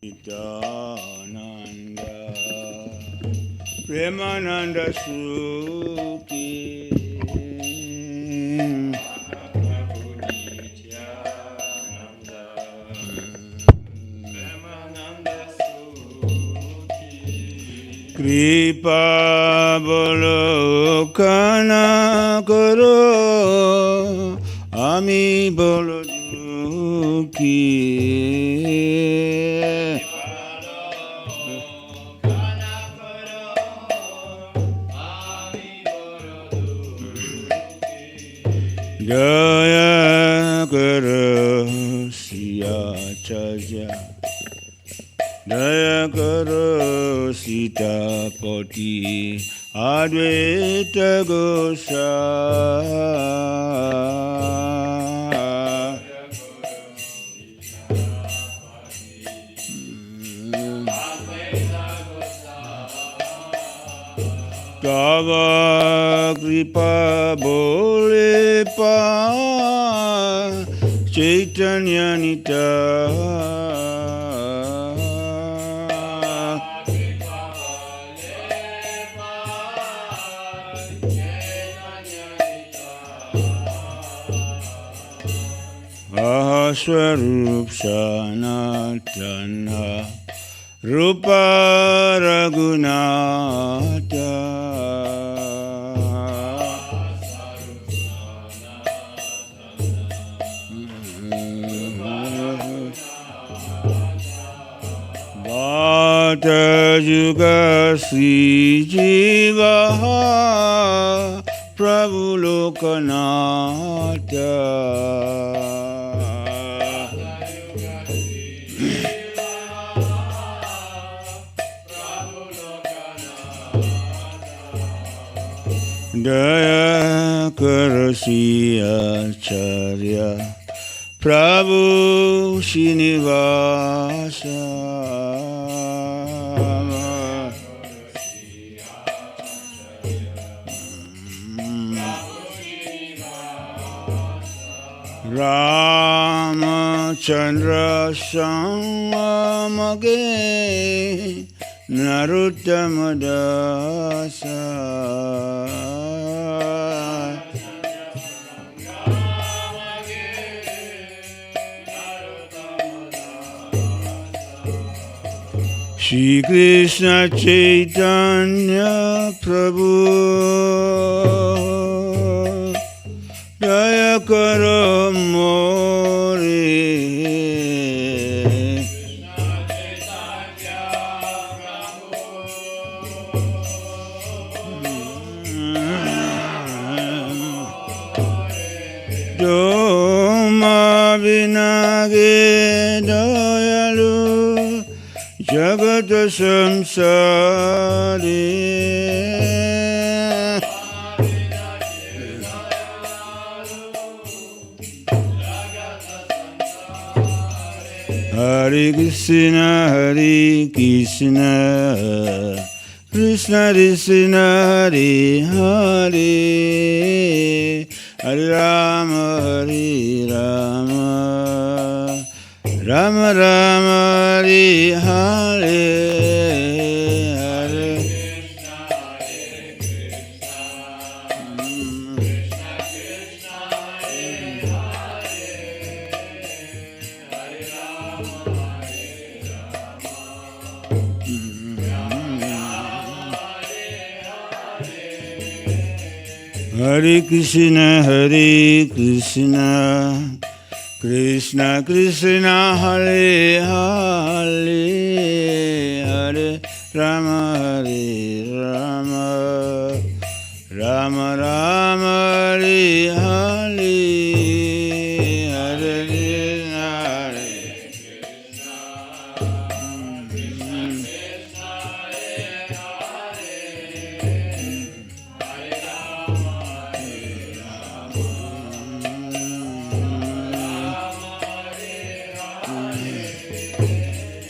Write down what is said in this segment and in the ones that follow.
Nityananda Premananda Suki Kripa Bolokana Karo Ami Boloduki Jaya Karo Siyacharya Jaya Karo Sitapati Advaita Gosai Tava Kripa Bole Pa Chaitanya Nita Swarup Sanatana Rupa Raghunatha Bhata Juga Sri Jiva Prabhu Lokanatha Jaya Karasiyacharya Prabhu Srinivasa Ramachandra Samamage Naruttama Dasa Shri Krishna Chaitanya Prabhu Jaya Karo More Doma Vinage Dayalu Jagat Samsari Hare Krishna Hare Krishna Krishna Krishna Hare Hare Hare Rama Hare Rama Rama Rama Hare Hare Hare Hare Krishna Hare Krishna Krishna Krishna Hare Hare Hare Rama Hare Rama Rama Rama Hare Hare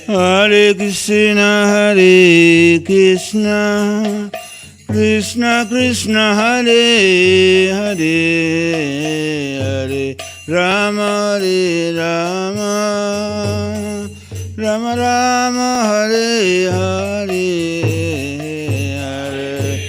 Hare Krishna Hare Hare Krishna Hare Krishna Krishna Krishna Hare Hare Hare Rama Hare Rama Rama Rama Hare Hare Hare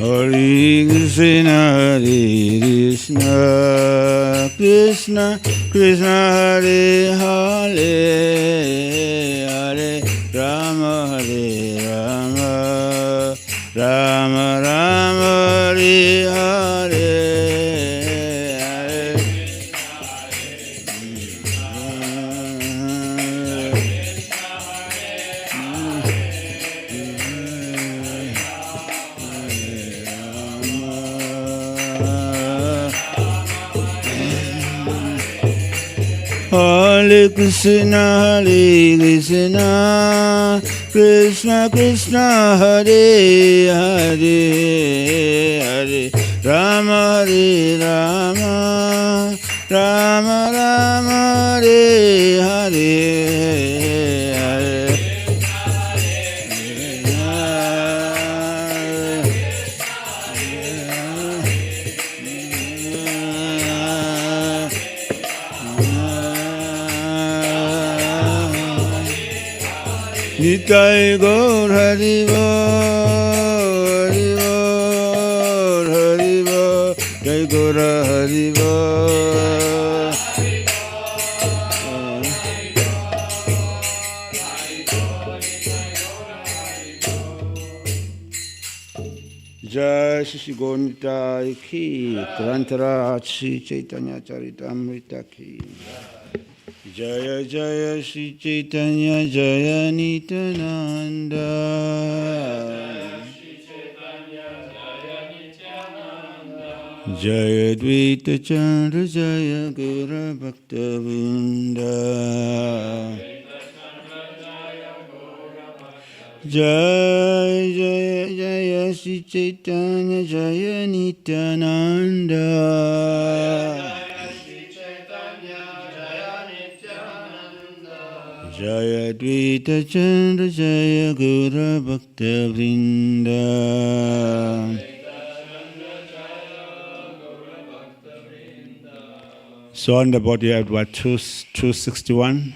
Hare Krishna, Hare Krishna, Krishna Krishna, Hare Hare, Hare Rama, Hare Rama, Rama Rama, Hare Hare, Hare Hare Krishna, Hare Krishna, Krishna Krishna, Hare Hare, Hare Rama, Hare Rama, Rama Rama, Hare Hare, Hare Nitai Gaur Hari Bol, Hari Bol, Hari Bol, Jai Gaur Hari Bol. Jai Shri Gaur Nitai Ki, Grantara Shri Chaitanya Charitamrita Ki. Jaya Jaya Shri Chaitanya Jaya Nityananda Jaya Dvaita Chandra Jaya Gaura Bhakta Vrinda Jaya Jaya Jaya Shri Chaitanya Jaya Nityananda Jaya Dvaita Chandra Jaya Gaura Bhakta Vrinda. So on the board you have what, 261?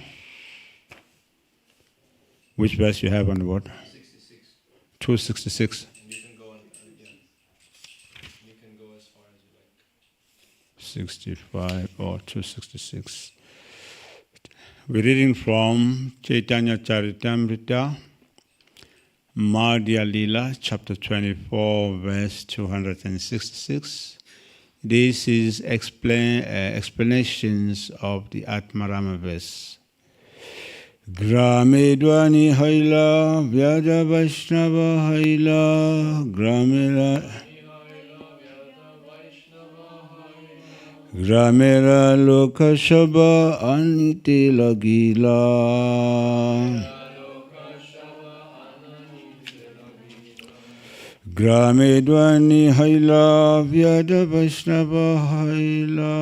Which verse you have on the board? 66. 266. You can go You can go as far as you like. 65 or 266. We're reading from Chaitanya Charitamrita, Madhya Lila, chapter 24, verse 266. This is explanations of the Atmarama verse. Grame Dwani Haila, Vyada Vaishnava Haila, Gramera Lokashaba Anite Lagila Grame Dwani Haila Vyada Vaishnava Haila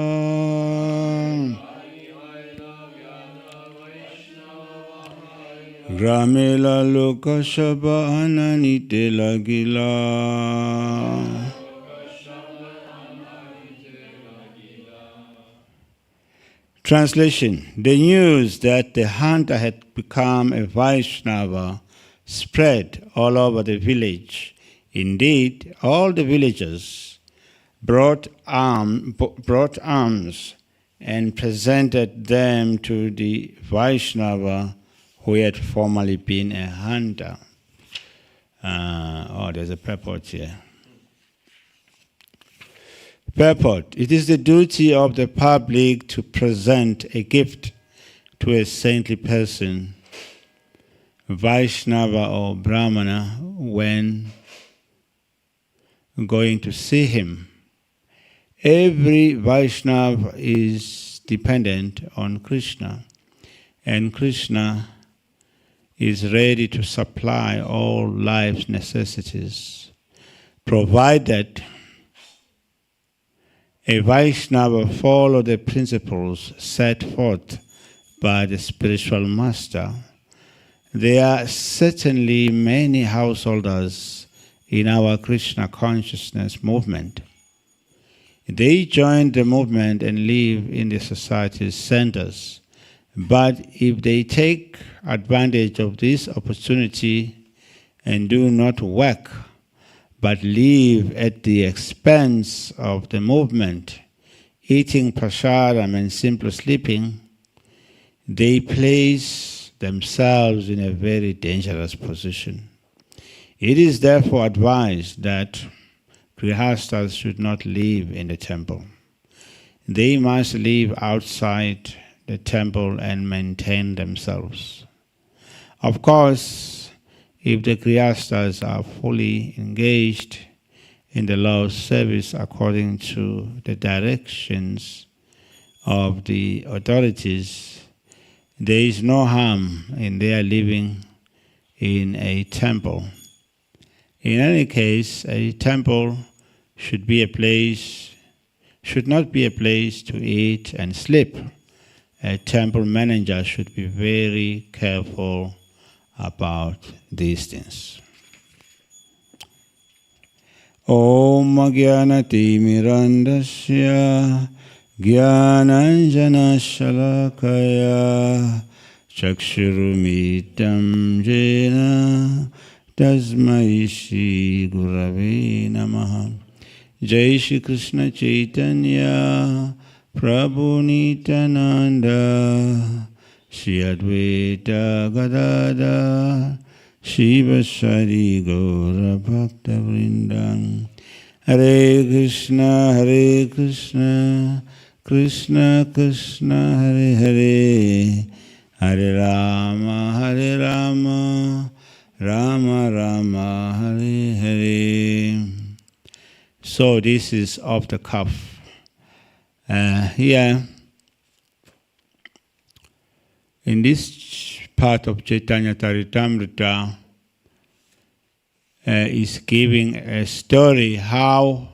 Gramela Lokashaba Ananite Lagila. Translation. The news that the hunter had become a Vaishnava spread all over the village. Indeed, all the villagers brought arms and presented them to the Vaishnava who had formerly been a hunter. There's a purport here. Purport. It is the duty of the public to present a gift to a saintly person, Vaishnava or Brahmana, when going to see him. Every Vaishnava is dependent on Krishna, and Krishna is ready to supply all life's necessities, provided a Vaishnava follow the principles set forth by the spiritual master. There are certainly many householders in our Krishna consciousness movement. They join the movement and live in the society's centers. But if they take advantage of this opportunity and do not work, but live at the expense of the movement, eating prasadam and simply sleeping, they place themselves in a very dangerous position. It is therefore advised that grihasthas should not live in the temple. They must live outside the temple and maintain themselves. Of course, if the grihasthas are fully engaged in the Lord's service according to the directions of the authorities, there is no harm in their living in a temple. In any case, a temple should not be a place to eat and sleep. A temple manager should be very careful about these things. Om Jnanati Mirandasya Jnananjana Shalakaya Chakshurumitam Jena Tasmai Shri Gurave Namaha. Jai Shri Krishna Chaitanya Prabhu Nityananda Shri Advaita Gadadhar Shivasari Gaura Bhakta Vrindam. Hare Krishna, Krishna Krishna, Hare Hare, Hare Rama, Rama Rama, Hare Hare. So this is off the cuff. Here, in this part of Chaitanya Charitamrita, is giving a story how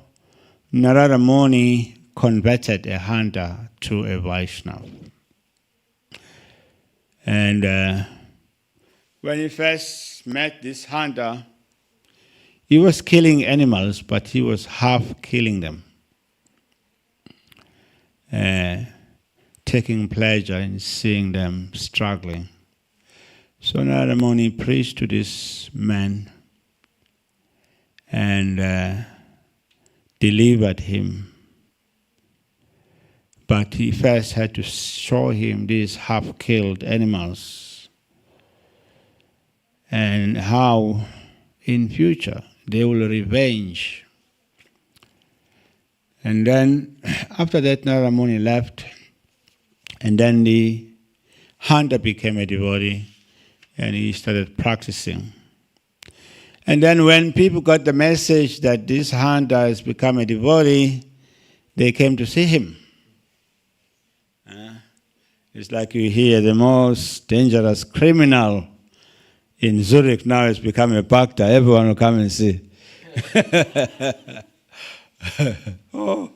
Narada Muni converted a hunter to a Vaishnava. And when he first met this hunter, he was killing animals, but he was half killing them, taking pleasure in seeing them struggling. So Narada Muni preached to this man and delivered him. But he first had to show him these half-killed animals and how in future they will revenge. And then after that Narada Muni left, and then the hunter became a devotee and he started practicing. And then when people got the message that this hunter has become a devotee, they came to see him. It's like you hear the most dangerous criminal in Zurich now has become a bhakta. Everyone will come and see. Oh,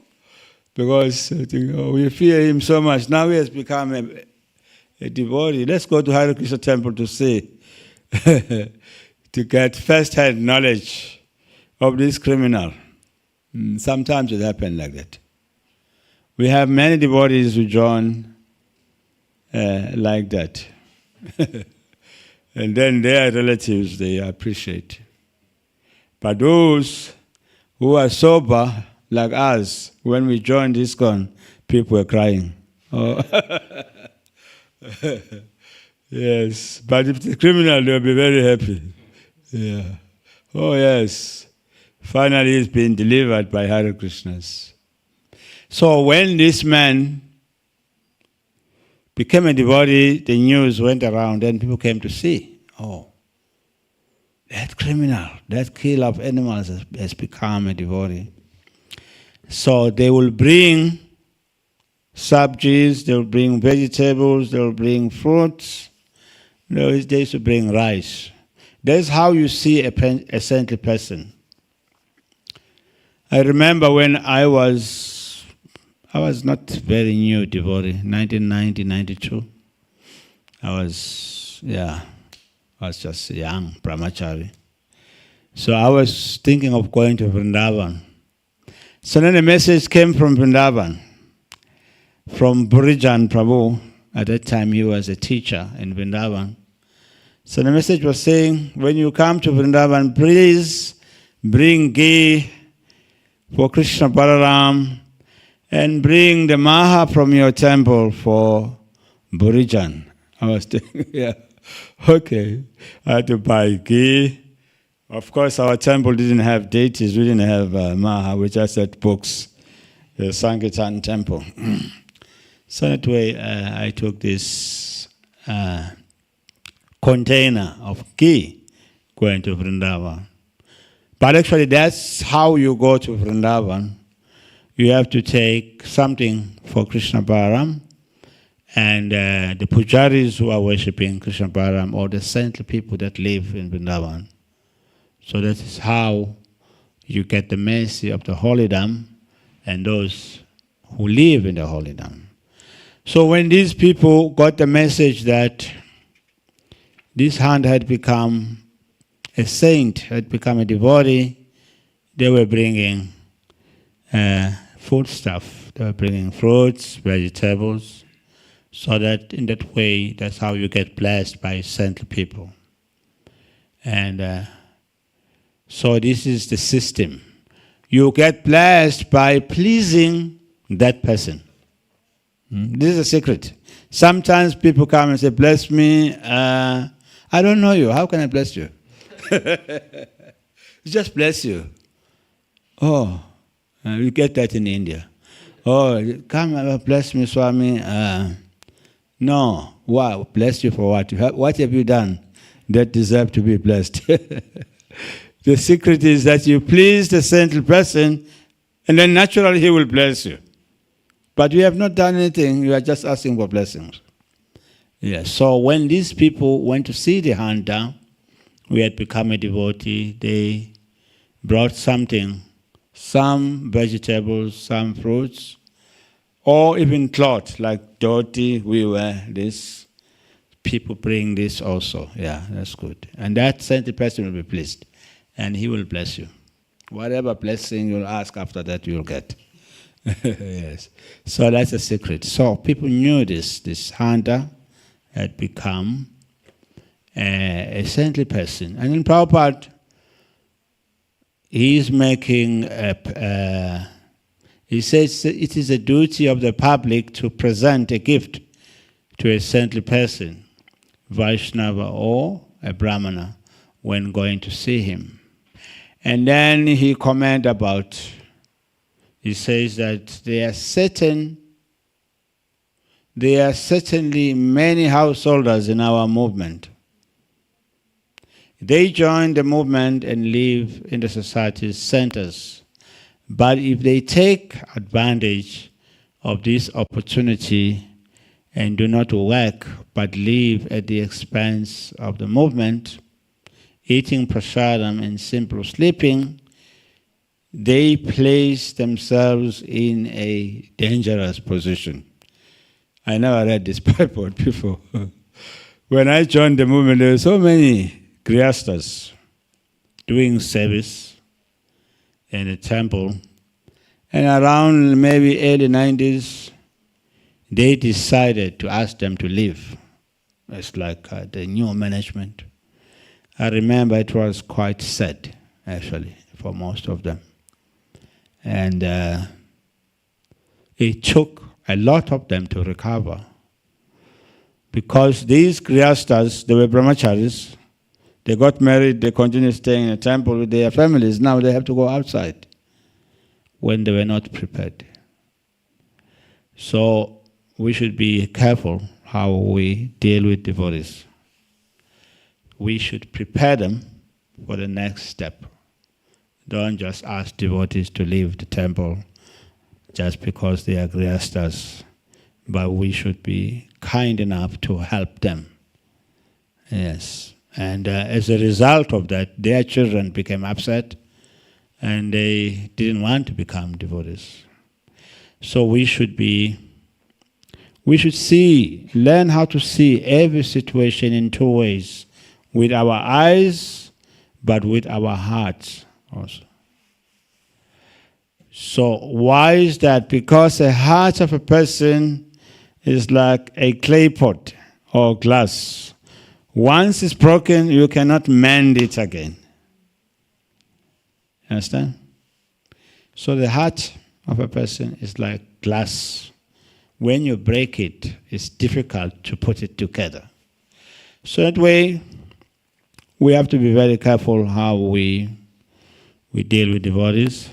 because we fear him so much. Now he has become a devotee. Let's go to Hare Krishna temple to see, to get first-hand knowledge of this criminal. Sometimes it happens like that. We have many devotees who join like that. And then their relatives, they appreciate. But those who are sober, like us, when we joined ISKCON, people were crying. Oh. Yes, but if the criminal, they'll be very happy. Yeah. Oh, yes. Finally, he's been delivered by Hare Krishnas. So when this man became a devotee, the news went around and people came to see. Oh, that criminal, that killer of animals has become a devotee. So they will bring sabjis, they will bring vegetables, they will bring fruits. They used to bring rice. That's how you see a saintly person. I remember when I was not very new devotee, 1990, 92. I was just young, brahmachari. So I was thinking of going to Vrindavan. So then a message came from Vrindavan, from Burijan Prabhu. At that time he was a teacher in Vrindavan. So the message was saying, when you come to Vrindavan, please bring ghee for Krishna Balaram and bring the maha from your temple for Burijan. I was thinking, yeah, okay. I had to buy ghee. Of course, our temple didn't have deities. We didn't have maha. We just had books, the Sankirtan temple. So that way, I took this container of ghee going to Vrindavan. But actually, that's how you go to Vrindavan. You have to take something for Krishna Balaram, and the pujaris who are worshipping Krishna Balaram, or the saintly people that live in Vrindavan. So that is how you get the mercy of the Holy Dham and those who live in the Holy Dham. So when these people got the message that this hand had become a saint, had become a devotee, they were bringing food stuff. They were bringing fruits, vegetables, so that in that way, that's how you get blessed by saintly people. And so this is the system. You get blessed by pleasing that person. This is a secret. Sometimes people come and say, bless me. I don't know you. How can I bless you? Just bless you. Oh, you get that in India. Oh, come bless me, Swami. No. Wow, bless you for what? What have you done that deserve to be blessed? The secret is that you please the saintly person, and then naturally he will bless you. But you have not done anything, you are just asking for blessings. Yes. So when these people went to see the hunter, who had become a devotee, they brought something, some vegetables, some fruits, or even cloth, like dhoti, we wear this. People bring this also. Yeah, that's good. And that saintly person will be pleased, and he will bless you. Whatever blessing you'll ask after that, you'll get. Yes. So that's a secret. So people knew this hunter had become a saintly person. And in Prabhupada, he is making he says it is a duty of the public to present a gift to a saintly person, Vaishnava or a Brahmana, when going to see him. And then he comments about, he says that there are certainly many householders in our movement. They join the movement and live in the society's centers. But if they take advantage of this opportunity and do not work but live at the expense of the movement, eating prasadam and simply sleeping, they place themselves in a dangerous position. I never read this purport before. When I joined the movement, there were so many grihastas doing service in the temple. And around maybe early 90s, they decided to ask them to leave. It's like the new management. I remember it was quite sad, actually, for most of them. And it took a lot of them to recover. Because these grihastas, they were brahmacharis, they got married, they continued staying in the temple with their families. Now they have to go outside when they were not prepared. So we should be careful how we deal with devotees. We should prepare them for the next step. Don't just ask devotees to leave the temple just because they are grihastas, but we should be kind enough to help them. Yes. And as a result of that, their children became upset and they didn't want to become devotees. So we should be We should learn how to see every situation in two ways, with our eyes, but with our hearts also. So why is that? Because the heart of a person is like a clay pot or glass. Once it's broken, you cannot mend it again. Understand? So the heart of a person is like glass. When you break it, it's difficult to put it together. So that way, we have to be very careful how we deal with devotees.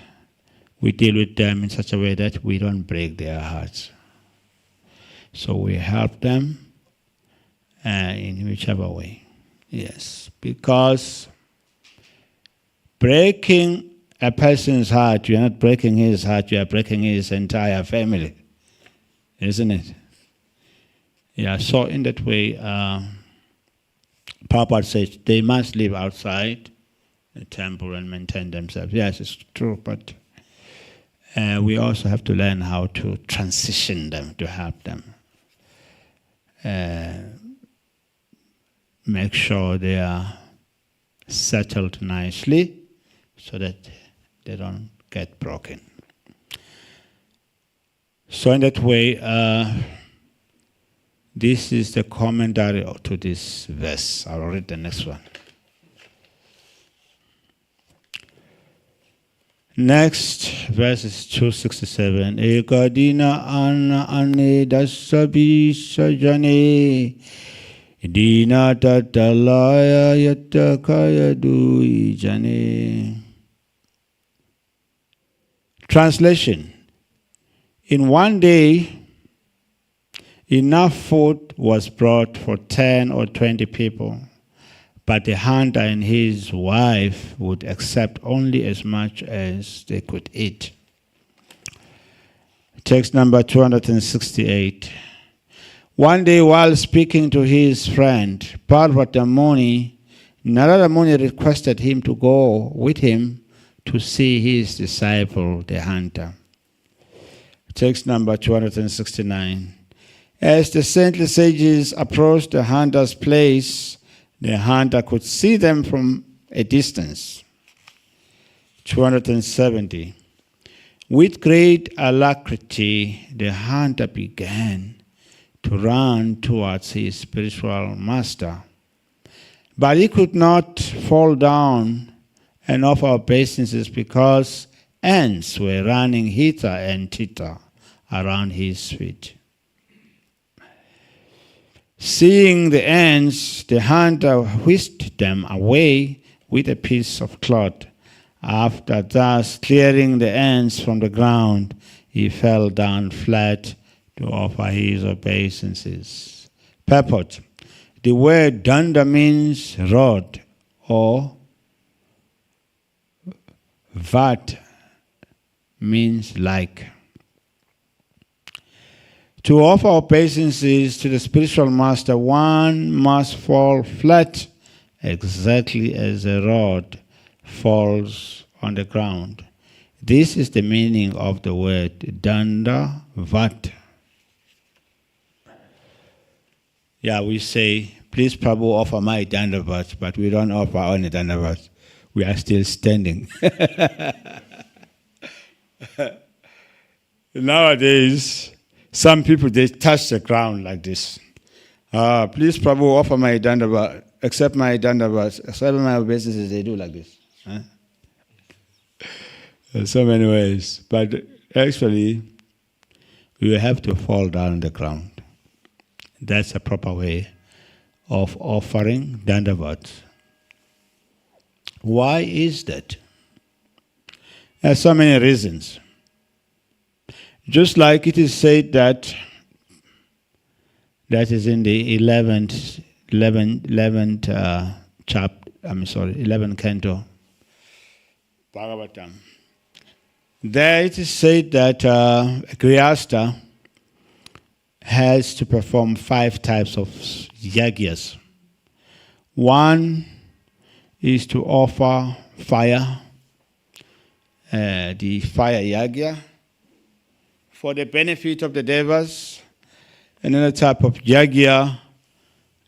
We deal with them in such a way that we don't break their hearts. So we help them in whichever way. Yes, because breaking a person's heart, you're not breaking his heart, you are breaking his entire family. Isn't it? Yeah, so in that way, Prabhupada says they must live outside the temple and maintain themselves. Yes, it's true, but we also have to learn how to transition them, to help them. Make sure they are settled nicely so that they don't get broken. So in that way, this is the commentary to this verse. I'll read the next one. Next, verse is 267. Ekadina anna ane dasabi sajane dina tatalaya yatakaya dui jane. Translation. In one day, enough food was brought for 10 or 20 people, but the hunter and his wife would accept only as much as they could eat. Text number 268. One day, while speaking to his friend, Parvata Muni, Narada Muni requested him to go with him to see his disciple, the hunter. Text number 269. As the saintly sages approached the hunter's place, the hunter could see them from a distance. 270. With great alacrity, the hunter began to run towards his spiritual master. But he could not fall down and offer obeisances because ants were running hither and thither around his feet. Seeing the ants, the hunter whisked them away with a piece of cloth. After thus clearing the ants from the ground, he fell down flat to offer his obeisances. Purport. The word danda means rod, or vat means like. To offer obeisances to the spiritual master, one must fall flat exactly as a rod falls on the ground. This is the meaning of the word danda vat. Yeah, we say, please Prabhu offer my danda vat, but we don't offer only danda vat. We are still standing. Nowadays, some people, they touch the ground like this. Please, Prabhu, offer my dandavat, accept my dandavat, accept my obeisances. They do like this. Huh? So many ways. But actually, you have to fall down on the ground. That's a proper way of offering dandavat. Why is that? There are so many reasons. Just like it is said that is in the 11th chapter, 11th canto, Bhagavatam. There it is said that a Grihastha has to perform 5 types of yagyas. One is to offer fire, the fire yagya, for the benefit of the devas. Another type of yajna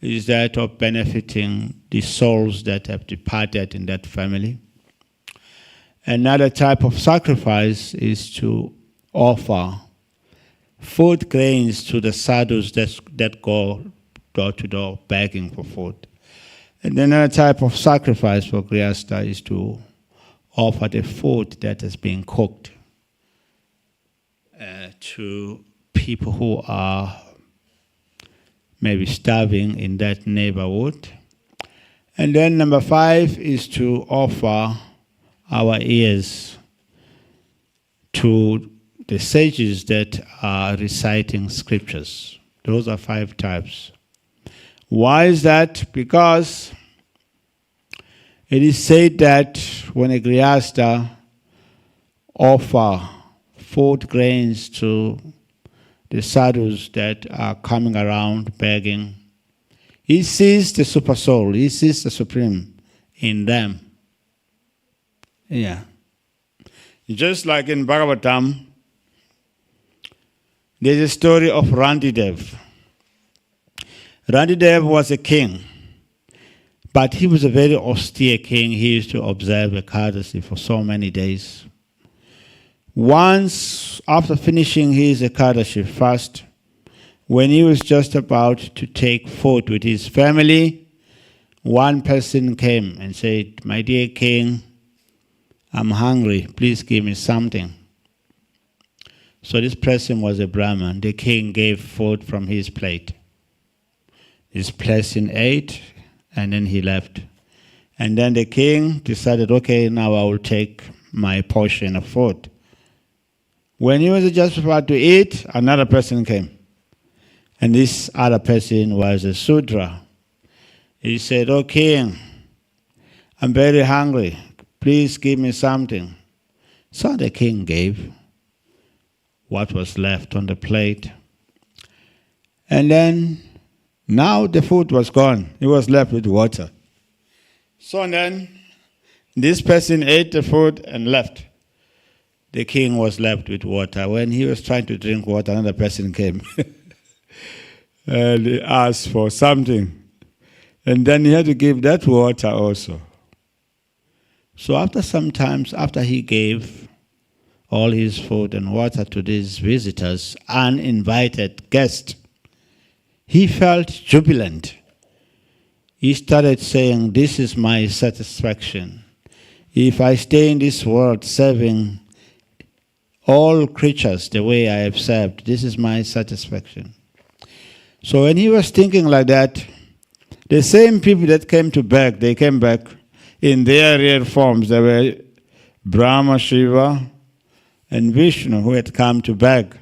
is that of benefiting the souls that have departed in that family. Another type of sacrifice is to offer food grains to the sadhus that go door to door begging for food. And another type of sacrifice for Grihastha is to offer the food that has been cooked to people who are maybe starving in that neighborhood. And then number 5 is to offer our ears to the sages that are reciting scriptures. Those are 5 types. Why is that? Because it is said that when a Grihastha offer food grains to the sadhus that are coming around begging, he sees the super soul, he sees the supreme in them. Yeah. Just like in Bhagavatam, there's a story of Randidev. Randidev was a king, but he was a very austere king. He used to observe Ekadasi for so many days. Once, after finishing his Ekadashi fast, when he was just about to take food with his family, one person came and said, "My dear king, I'm hungry. Please give me something." So this person was a Brahmin. The king gave food from his plate. This person ate, and then he left. And then the king decided, okay, now I will take my portion of food. When he was just about to eat, another person came. And this other person was a Sudra. He said, "Oh king, I'm very hungry. Please give me something." So the king gave what was left on the plate. And then, now the food was gone. He was left with water. So then, this person ate the food and left. The king was left with water. When he was trying to drink water, another person came and he asked for something. And then he had to give that water also. So after some time, after he gave all his food and water to these visitors, uninvited guests, he felt jubilant. He started saying, "This is my satisfaction. If I stay in this world serving all creatures the way I have served, this is my satisfaction." So when he was thinking like that, the same people that came to beg, they came back in their real forms. They were Brahma, Shiva, and Vishnu, who had come to beg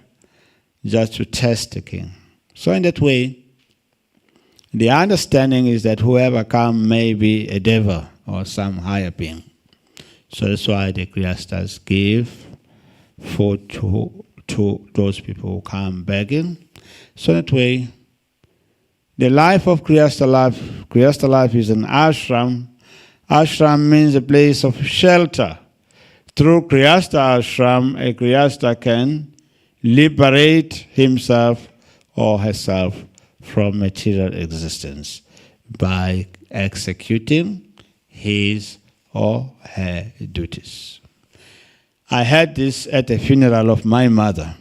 just to test the king. So in that way, the understanding is that whoever comes may be a deva or some higher being. So that's why the Grihasthas give food to those people who come begging. So that way, the life of Grihastha life is an ashram. Ashram means a place of shelter. Through Grihastha ashram, a Grihastha can liberate himself or herself from material existence by executing his or her duties. I had this at the funeral of my mother.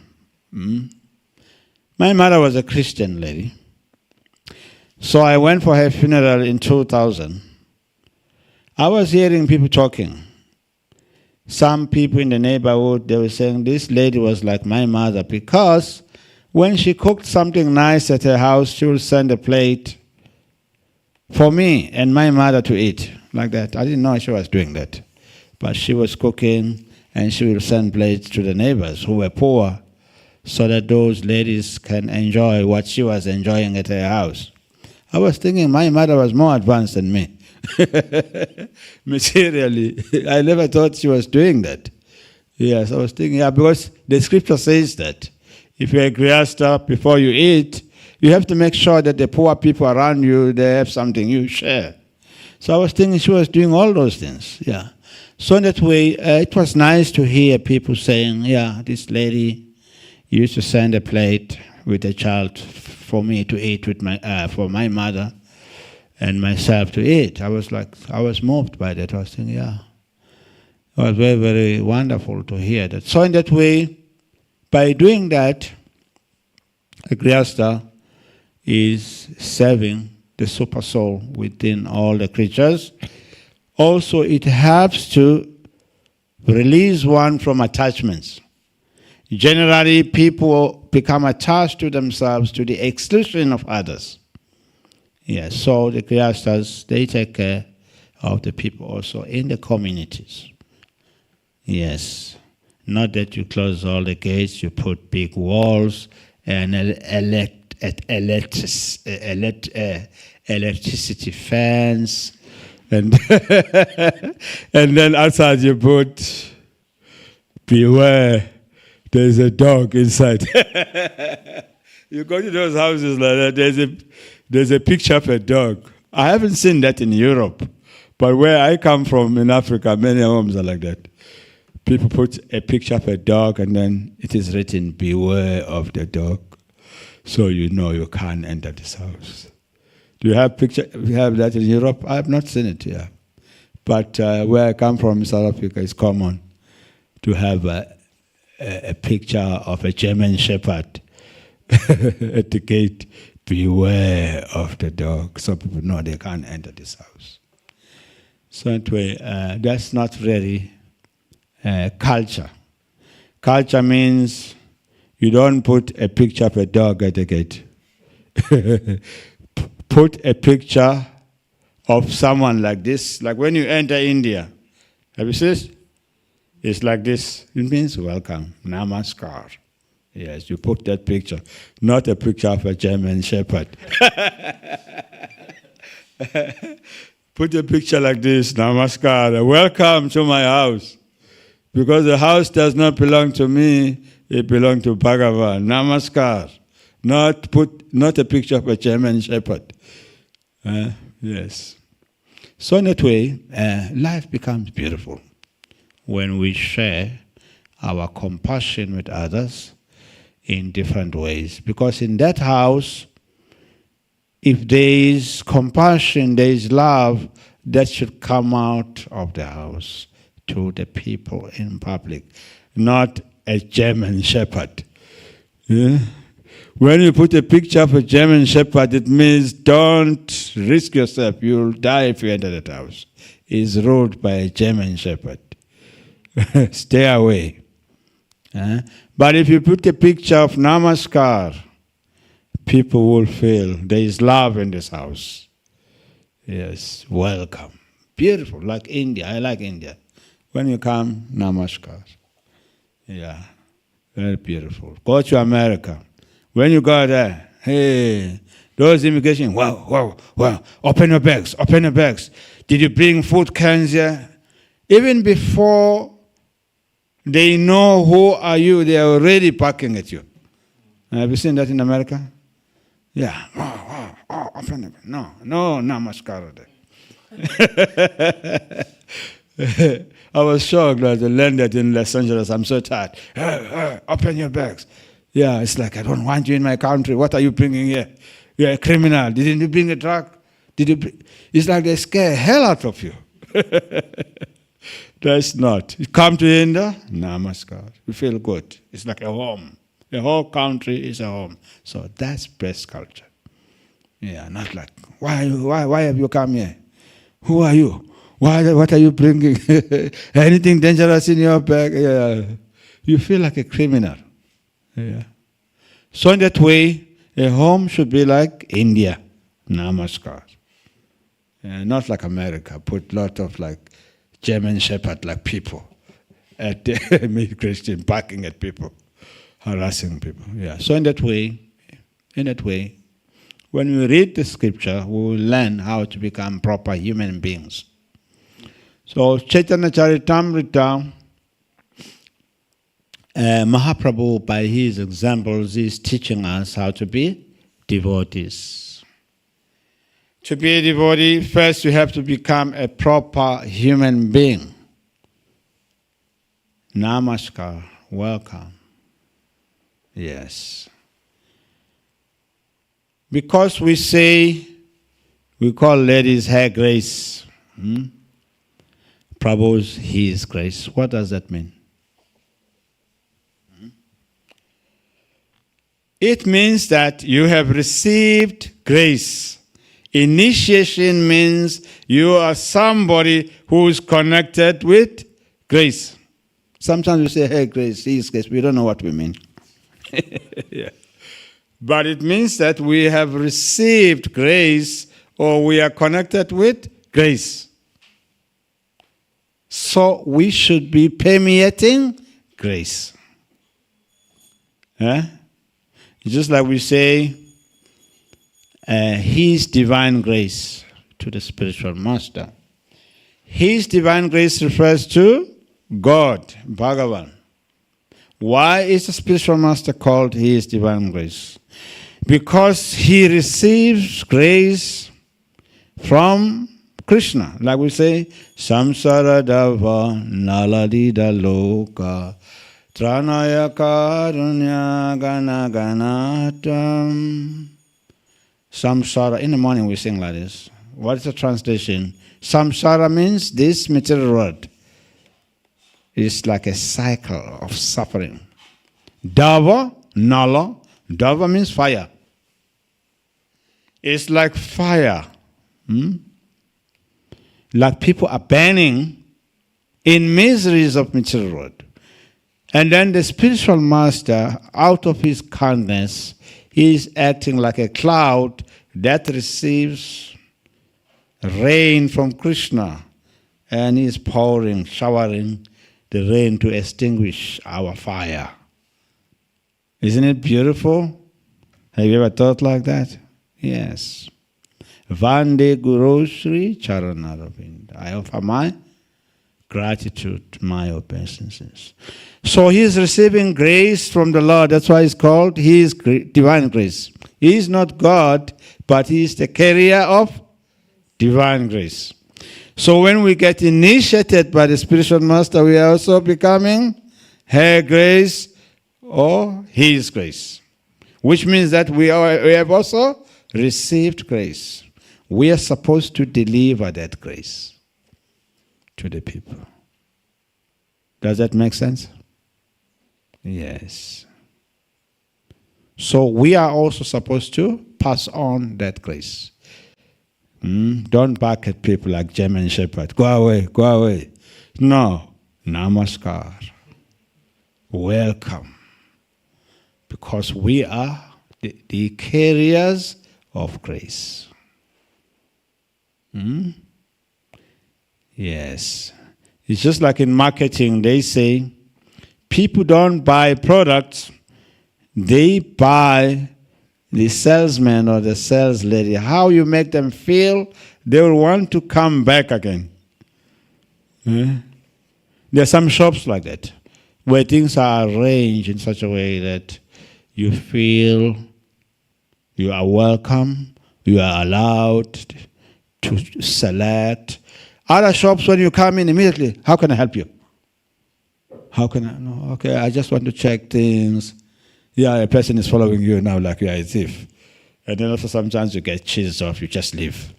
My mother was a Christian lady. So I went for her funeral in 2000. I was hearing people talking. Some people in the neighborhood, they were saying this lady was like my mother because when she cooked something nice at her house, she would send a plate for me and my mother to eat, like that. I didn't know she was doing that. But she was cooking and she would send plates to the neighbors who were poor so that those ladies can enjoy what she was enjoying at her house. I was thinking my mother was more advanced than me. Materially, I never thought she was doing that. Yes, I was thinking, because the scripture says that if you're a Grihastha, before you eat, you have to make sure that the poor people around you, they have something you share. So I was thinking she was doing all those things, yeah. So in that way, it was nice to hear people saying, this lady used to send a plate with a child for me to eat with for my mother and myself to eat. I was moved by that. I was thinking, yeah, it was very, very wonderful to hear that. So in that way, by doing that, a Grihastha is serving the super soul within all the creatures. Also, it helps to release one from attachments. Generally, people become attached to themselves to the exclusion of others. Yes, so the Grihasthas, they take care of the people also in the communities. Yes, not that you close all the gates, you put big walls and electricity fans, and and then outside you put, beware, there's a dog inside. You go to those houses like that, there's a picture of a dog. I haven't seen that in Europe, but where I come from in Africa, many homes are like that. People put a picture of a dog and then it is written, beware of the dog. So you know you can't enter this house. Do you have that in Europe? I have not seen it here. But where I come from, South Africa, it's common to have a picture of a German shepherd at the gate. Beware of the dog. So people know they can't enter this house. So anyway, that's not really culture. Culture means you don't put a picture of a dog at the gate. Put a picture of someone like this, like when you enter India. Have you seen this? It's like this. It means welcome, namaskar. Yes, you put that picture, not a picture of a German shepherd. Put a picture like this, namaskar, welcome to my house. Because the house does not belong to me, it belongs to Bhagavan, namaskar. Not a picture of a German shepherd. Yes. So in that way, life becomes beautiful when we share our compassion with others in different ways. Because in that house, if there is compassion, there is love, that should come out of the house to the people in public, not a German shepherd. Yeah? When you put a picture of a German shepherd, it means don't risk yourself. You'll die if you enter that house. It's ruled by a German shepherd. Stay away. But if you put a picture of namaskar, people will feel there is love in this house. Yes, welcome. Beautiful, like India. I like India. When you come, namaskar. Yeah, very beautiful. Go to America. When you go there, hey, those immigration, wow, open your bags. Did you bring food cans here? Even before they know who are you, they are already barking at you. Have you seen that in America? Yeah. Open your bag. No, namaskar. I was shocked that I landed in Los Angeles. I'm so tired. Open your bags. Yeah, it's like, I don't want you in my country. What are you bringing here? You're a criminal. Didn't you bring a drug? It's like they scare hell out of you. That's not. You come to India, namaskar. You feel good. It's like a home. The whole country is a home. So that's best culture. Yeah, not like, why have you come here? Who are you? What are you bringing? Anything dangerous in your bag? Yeah. You feel like a criminal. Yeah. So in that way, a home should be like India, namaskar. Not like America, put a lot of like German shepherd like people at the immigration, barking at people, harassing people. Yeah. So in that way, when we read the scripture, we will learn how to become proper human beings. So Chaitanya Charitamrita, Mahaprabhu, by his examples, is teaching us how to be devotees. To be a devotee, first you have to become a proper human being. Namaskar, welcome. Yes. Because we say, we call ladies Her Grace. Prabhu's His Grace. What does that mean? It means that you have received grace. Initiation means you are somebody who is connected with grace. Sometimes we say, hey, grace, His grace. We don't know what we mean. Yeah. But it means that we have received grace or we are connected with grace. So we should be permeating grace. Just like we say, His divine grace to the spiritual master. His divine grace refers to God, Bhagavan. Why is the spiritual master called His divine grace? Because he receives grace from Krishna. Like we say, Samsara Dava Naladida Loka Tranaya Karunya Gana Ganatam. Samsara. In the morning we sing like this. What is the translation? Samsara means this material world. It's like a cycle of suffering. Dava, Nala. Dava means fire. It's like fire. Like people are burning in miseries of material world. And then the spiritual master, out of his kindness, he is acting like a cloud that receives rain from Krishna. And he is pouring, showering the rain to extinguish our fire. Isn't it beautiful? Have you ever thought like that? Yes. Vande Guru Sri Charanaravind. I offer my gratitude, my obeisances. So he is receiving grace from the Lord. That's why it's called His divine grace. He is not God, but He is the carrier of divine grace. So when we get initiated by the spiritual master, we are also becoming Her grace or His grace. Which means that we have also received grace. We are supposed to deliver that grace to the people. Does that make sense? Yes. So we are also supposed to pass on that grace. Don't bark at people like German Shepherd. Go away, go away. No. Namaskar. Welcome. Because we are the carriers of grace. Yes. It's just like in marketing, they say, people don't buy products, they buy the salesman or the sales lady. How you make them feel, they will want to come back again. There are some shops like that, where things are arranged in such a way that you feel you are welcome, you are allowed to select. Other shops, when you come in immediately, how can I help you? How can I? No, okay, I just want to check things. Yeah, a person is following you now like you are a thief. And then also sometimes you get cheesed off, you just leave.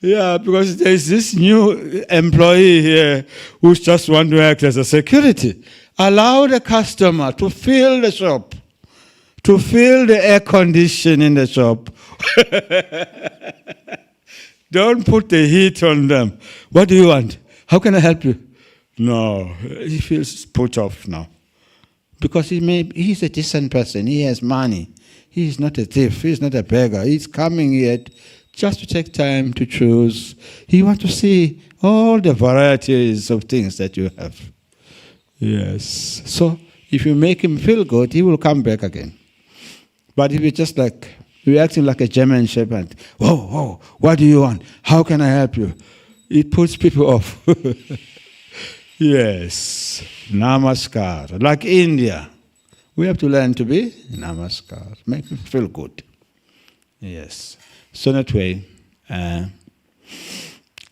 Yeah, because there's this new employee here who just wants to act as a security. Allow the customer to fill the shop, to feel the air condition in the shop. Don't put the heat on them. What do you want? How can I help you? No, he feels put off now. Because he's a decent person. He has money. He's not a thief. He's not a beggar. He's coming here just to take time to choose. He wants to see all the varieties of things that you have. Yes. So if you make him feel good, he will come back again. But if you're acting like a German Shepherd, whoa, what do you want? How can I help you? It puts people off. Yes. Namaskar. Like India. We have to learn to be namaskar. Make them feel good. Yes. So that way,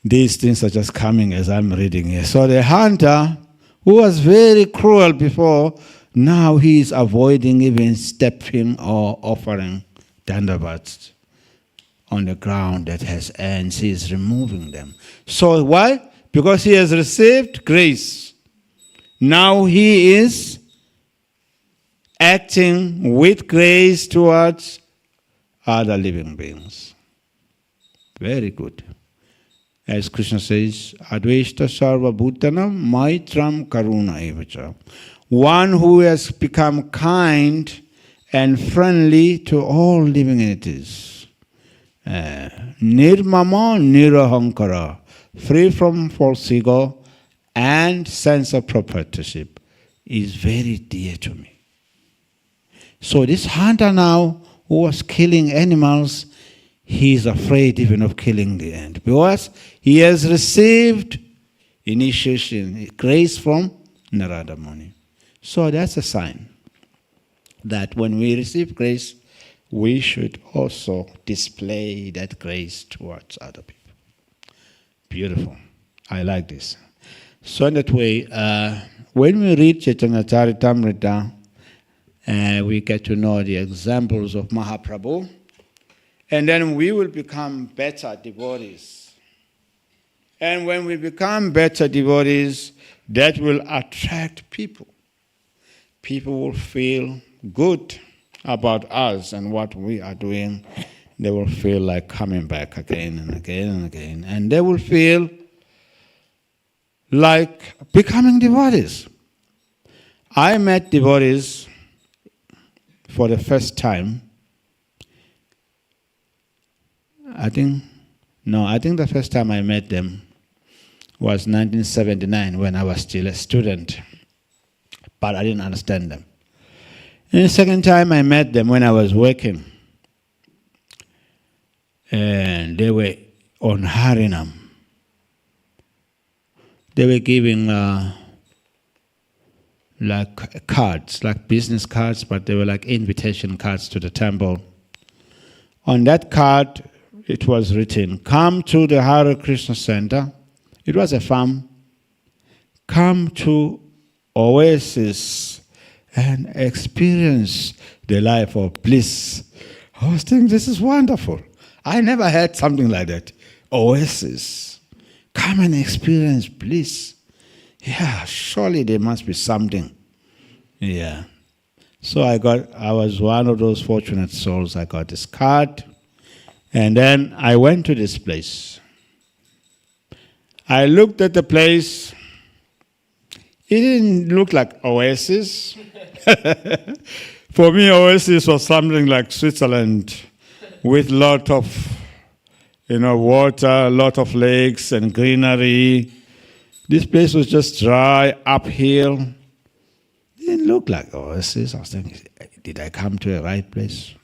these things are just coming as I'm reading here. So the hunter, who was very cruel before, Now he is avoiding even stepping or offering dandavats on the ground that has ants. He is removing them. So why? Because he has received grace. Now he is acting with grace towards other living beings. Very good. As Krishna says, Adveshta Sarva Bhutanam Maitram Karuna Evacha. One who has become kind and friendly to all living entities. Nirmama Nirahankara, free from false ego and sense of proprietorship, is very dear to me. So this hunter now, who was killing animals, he is afraid even of killing the ant, because he has received initiation, grace from Narada Muni. So that's a sign that when we receive grace, we should also display that grace towards other people. Beautiful. I like this. So in that way, when we read Chaitanya Charitamrita, we get to know the examples of Mahaprabhu, and then we will become better devotees. And when we become better devotees, that will attract people. People will feel good about us and what we are doing. They will feel like coming back again and again and again. And they will feel like becoming devotees. I met devotees for the first time. I think the first time I met them was 1979 when I was still a student. But I didn't understand them. And the second time I met them when I was working. And they were on Harinam. They were giving like cards, like business cards, but they were like invitation cards to the temple. On that card, it was written, "Come to the Hare Krishna Center." It was a farm. "Come to Oasis and experience the life of bliss." I was thinking, this is wonderful. I never had something like that. Oasis. Come and experience bliss. Yeah, surely there must be something. Yeah. So I was one of those fortunate souls. I got this card. And then I went to this place. I looked at the place. It didn't look like Oasis. For me, Oasis was something like Switzerland with a lot of, water, a lot of lakes and greenery. This place was just dry, uphill. It didn't look like Oasis. I was thinking, did I come to the right place?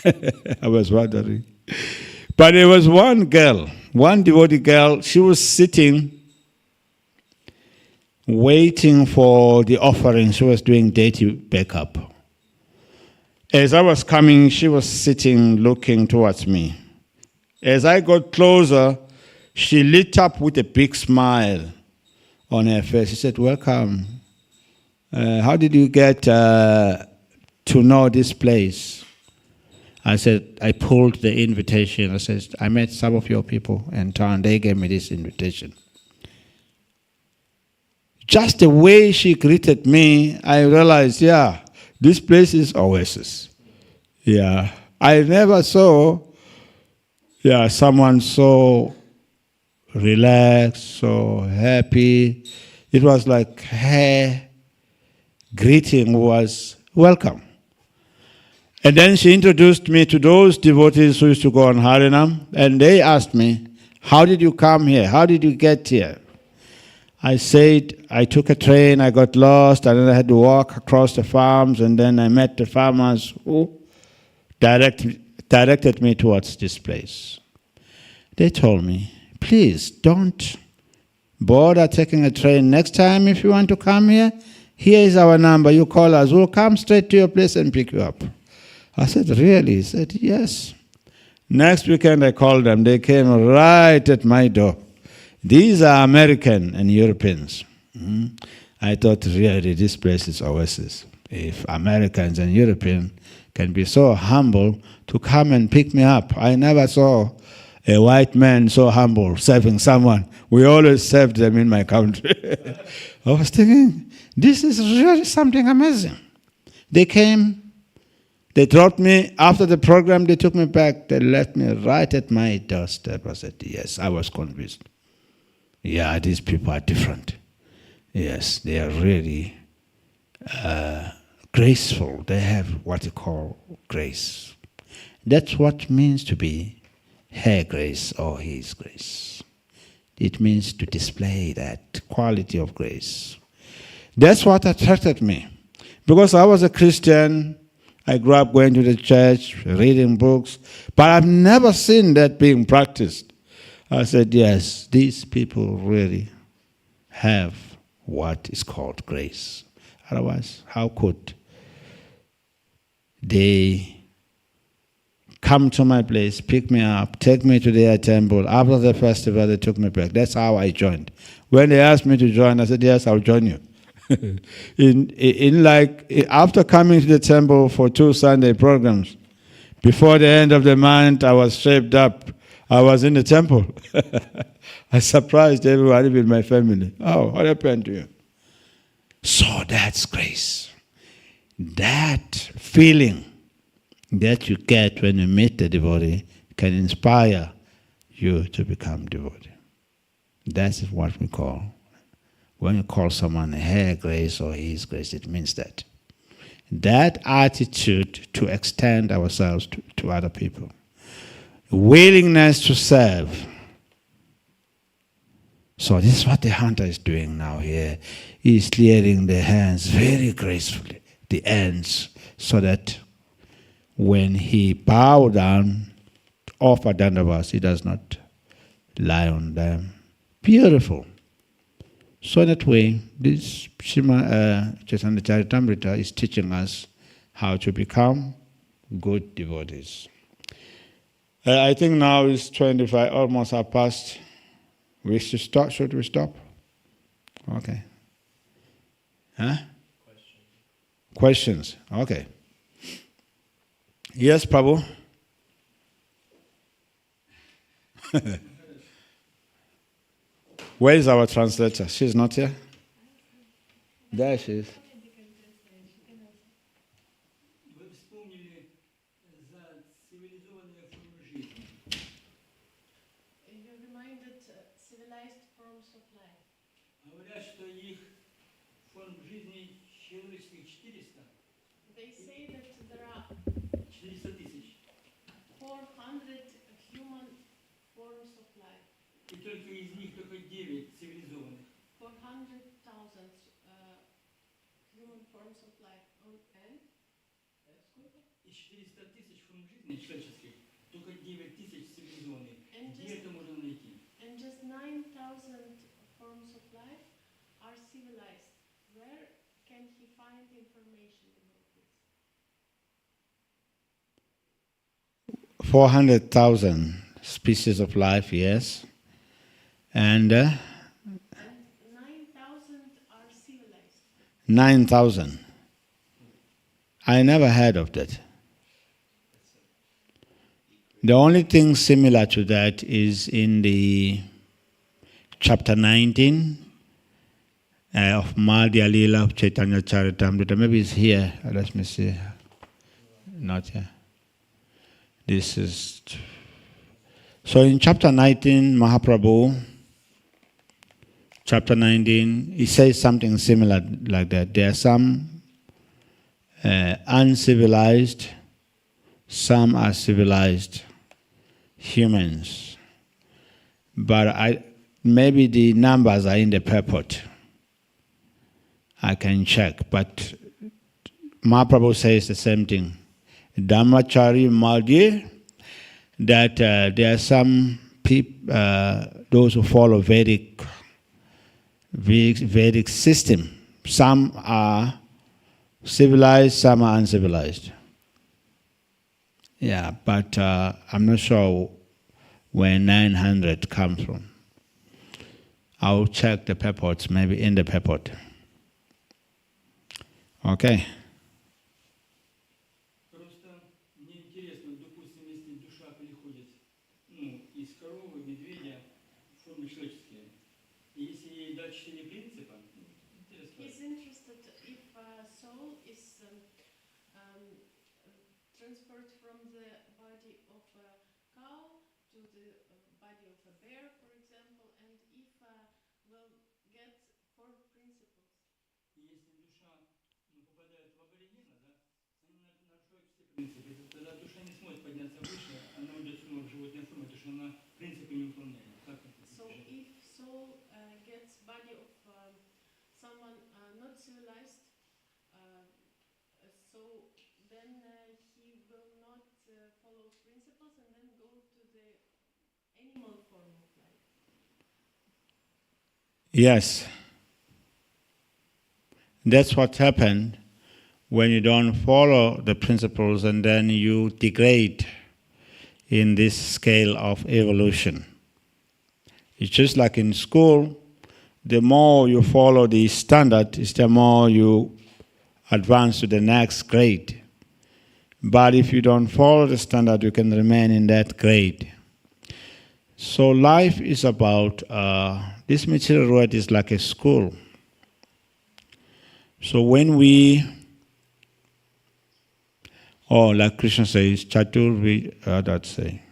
I was wondering. But there was one girl, one devotee girl. She was sitting, waiting for the offering. She was doing deity backup. As I was coming, she was sitting, looking towards me. As I got closer, she lit up with a big smile on her face. She said, "Welcome. How did you get to know this place?" I said, I pulled the invitation. I said, "I met some of your people in town. They gave me this invitation." Just the way she greeted me, I realized, this place is Oasis. Yeah. I never saw someone so relaxed, so happy. It was like her greeting was welcome. And then she introduced me to those devotees who used to go on Harinam, and they asked me, "How did you come here? How did you get here?" I said, I took a train, I got lost, and then I had to walk across the farms, and then I met the farmers who directed me towards this place. They told me, "Please don't bother taking a train. Next time if you want to come here is our number. You call us. We'll come straight to your place and pick you up." I said, "Really?" He said, "Yes." Next weekend I called them. They came right at my door. These are American and Europeans. I thought really this place is oasis. If Americans and Europeans can be so humble to come and pick me up. I never saw a white man so humble serving someone. We always served them in my country. I was thinking, this is really something amazing. They came, they dropped me. After the program, they took me back. They left me right at my doorstep. I said, yes, I was convinced. Yeah, these people are different. Yes, they are really graceful. They have what you call grace. That's what it means to be her grace or his grace. It means to display that quality of grace. That's what attracted me. Because I was a Christian, I grew up going to the church, reading books, but I've never seen that being practiced. I said, yes, these people really have what is called grace. Otherwise, how could they come to my place, pick me up, take me to their temple? After the festival, they took me back. That's how I joined. When they asked me to join, I said, yes, I'll join you. After coming to the temple for 2 Sunday programs, before the end of the month, I was shaped up. I was in the temple. I surprised everyone, even my family. Oh, what happened to you? So that's grace. That feeling that you get when you meet the devotee can inspire you to become devotee. That's what we call. When you call someone her grace or his grace, it means that. That attitude to extend ourselves to other people. Willingness to serve. So this is what the hunter is doing now here. He's clearing the hands very gracefully, the ends, so that when he bow down, offer dandavas, he does not lie on them. Beautiful. So that way, this Chaitanya Charitamrita is teaching us how to become good devotees. I think now it's 25, almost half past. We should stop. Should we stop? Okay. Huh? Questions. Okay. Yes, Prabhu? Where is our translator? She's not here? There she is. You reminded civilized forms of life. They say that there are 400 human forms of life. 400,000 human forms of life. And сколько? Из 400 тысяч форм жизни человеческих только 9 тысяч цивилизованных. Где это можно найти? And just 9,000 forms of life are civilized. Where can he find information about this? 400,000 species of life, yes. And 9,000 are civilized. 9,000. I never heard of that. The only thing similar to that is in the chapter 19 of Madhya Lila of Chaitanya Charitamrita. Maybe it's here. Let me see. Not here. This is... So in chapter 19, Mahaprabhu, chapter 19, he says something similar like that. There are some uncivilized, some are civilized humans. But maybe the numbers are in the purport. I can check. But Mahaprabhu says the same thing. Dhammachari Madhya, that there are some people, those who follow Vedic system. Some are civilized, some are uncivilized. Yeah, but I'm not sure where 900 comes from. I'll check the purports, maybe in the purport. Okay. Просто мне интересно, допустим, если душа переходит, из коровы, медведя в формы человеческие, и если ей дать 4 принципа, интересно. He's interested if soul is transferred from the body of a cow to the body of a bear, for example, and if will get 4 principles. И если душа попадает в аборигена, да, они нарушают все принципы. Тогда душа не сможет подняться выше, она уйдет снова в животную форму, потому что она принципы не выполняет. Как это So избежать? if soul gets body of someone not civilized, so then he will not follow principles and then go to the animal form of life. Yes. That's what happened when you don't follow the principles and then you degrade in this scale of evolution. It's just like in school, the more you follow the standard, is the more you advance to the next grade. But if you don't follow the standard, you can remain in that grade. So life is about, this material world is like a school. So when we, like Krishna says, that's say.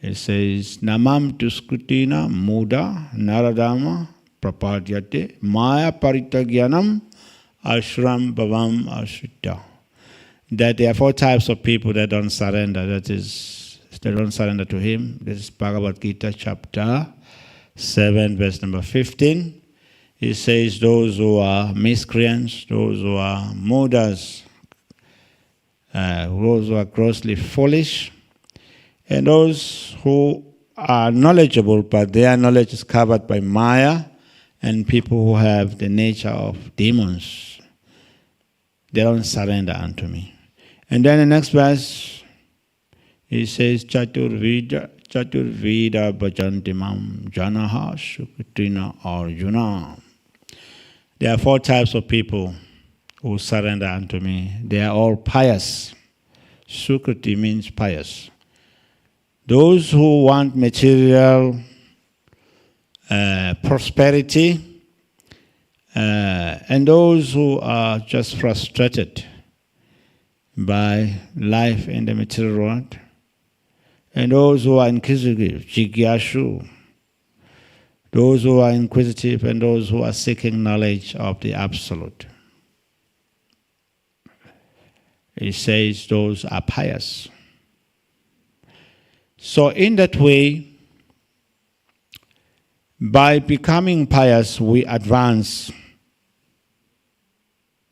It says, Namam Tuskrutina Muda Naradama Prapadyate Maya Paritagyanam Ashram Bhavam Ashita. That there are 4 types of people that don't surrender. That is, they don't surrender to him. This is Bhagavad Gita chapter 7, verse number 15. It says those who are miscreants, those who are mudas, those who are grossly foolish, and those who are knowledgeable, but their knowledge is covered by Maya, and people who have the nature of demons. They don't surrender unto me. And then the next verse, it says, Chaturvida bhajantimam janaha sukritina arjuna. There are 4 types of people who surrender unto me. They are all pious. Sukriti means pious. Those who want material prosperity, and those who are just frustrated by life in the material world, and those who are inquisitive, jigyashu, those who are inquisitive and those who are seeking knowledge of the Absolute. It says those are pious. So in that way, by becoming pious, we advance.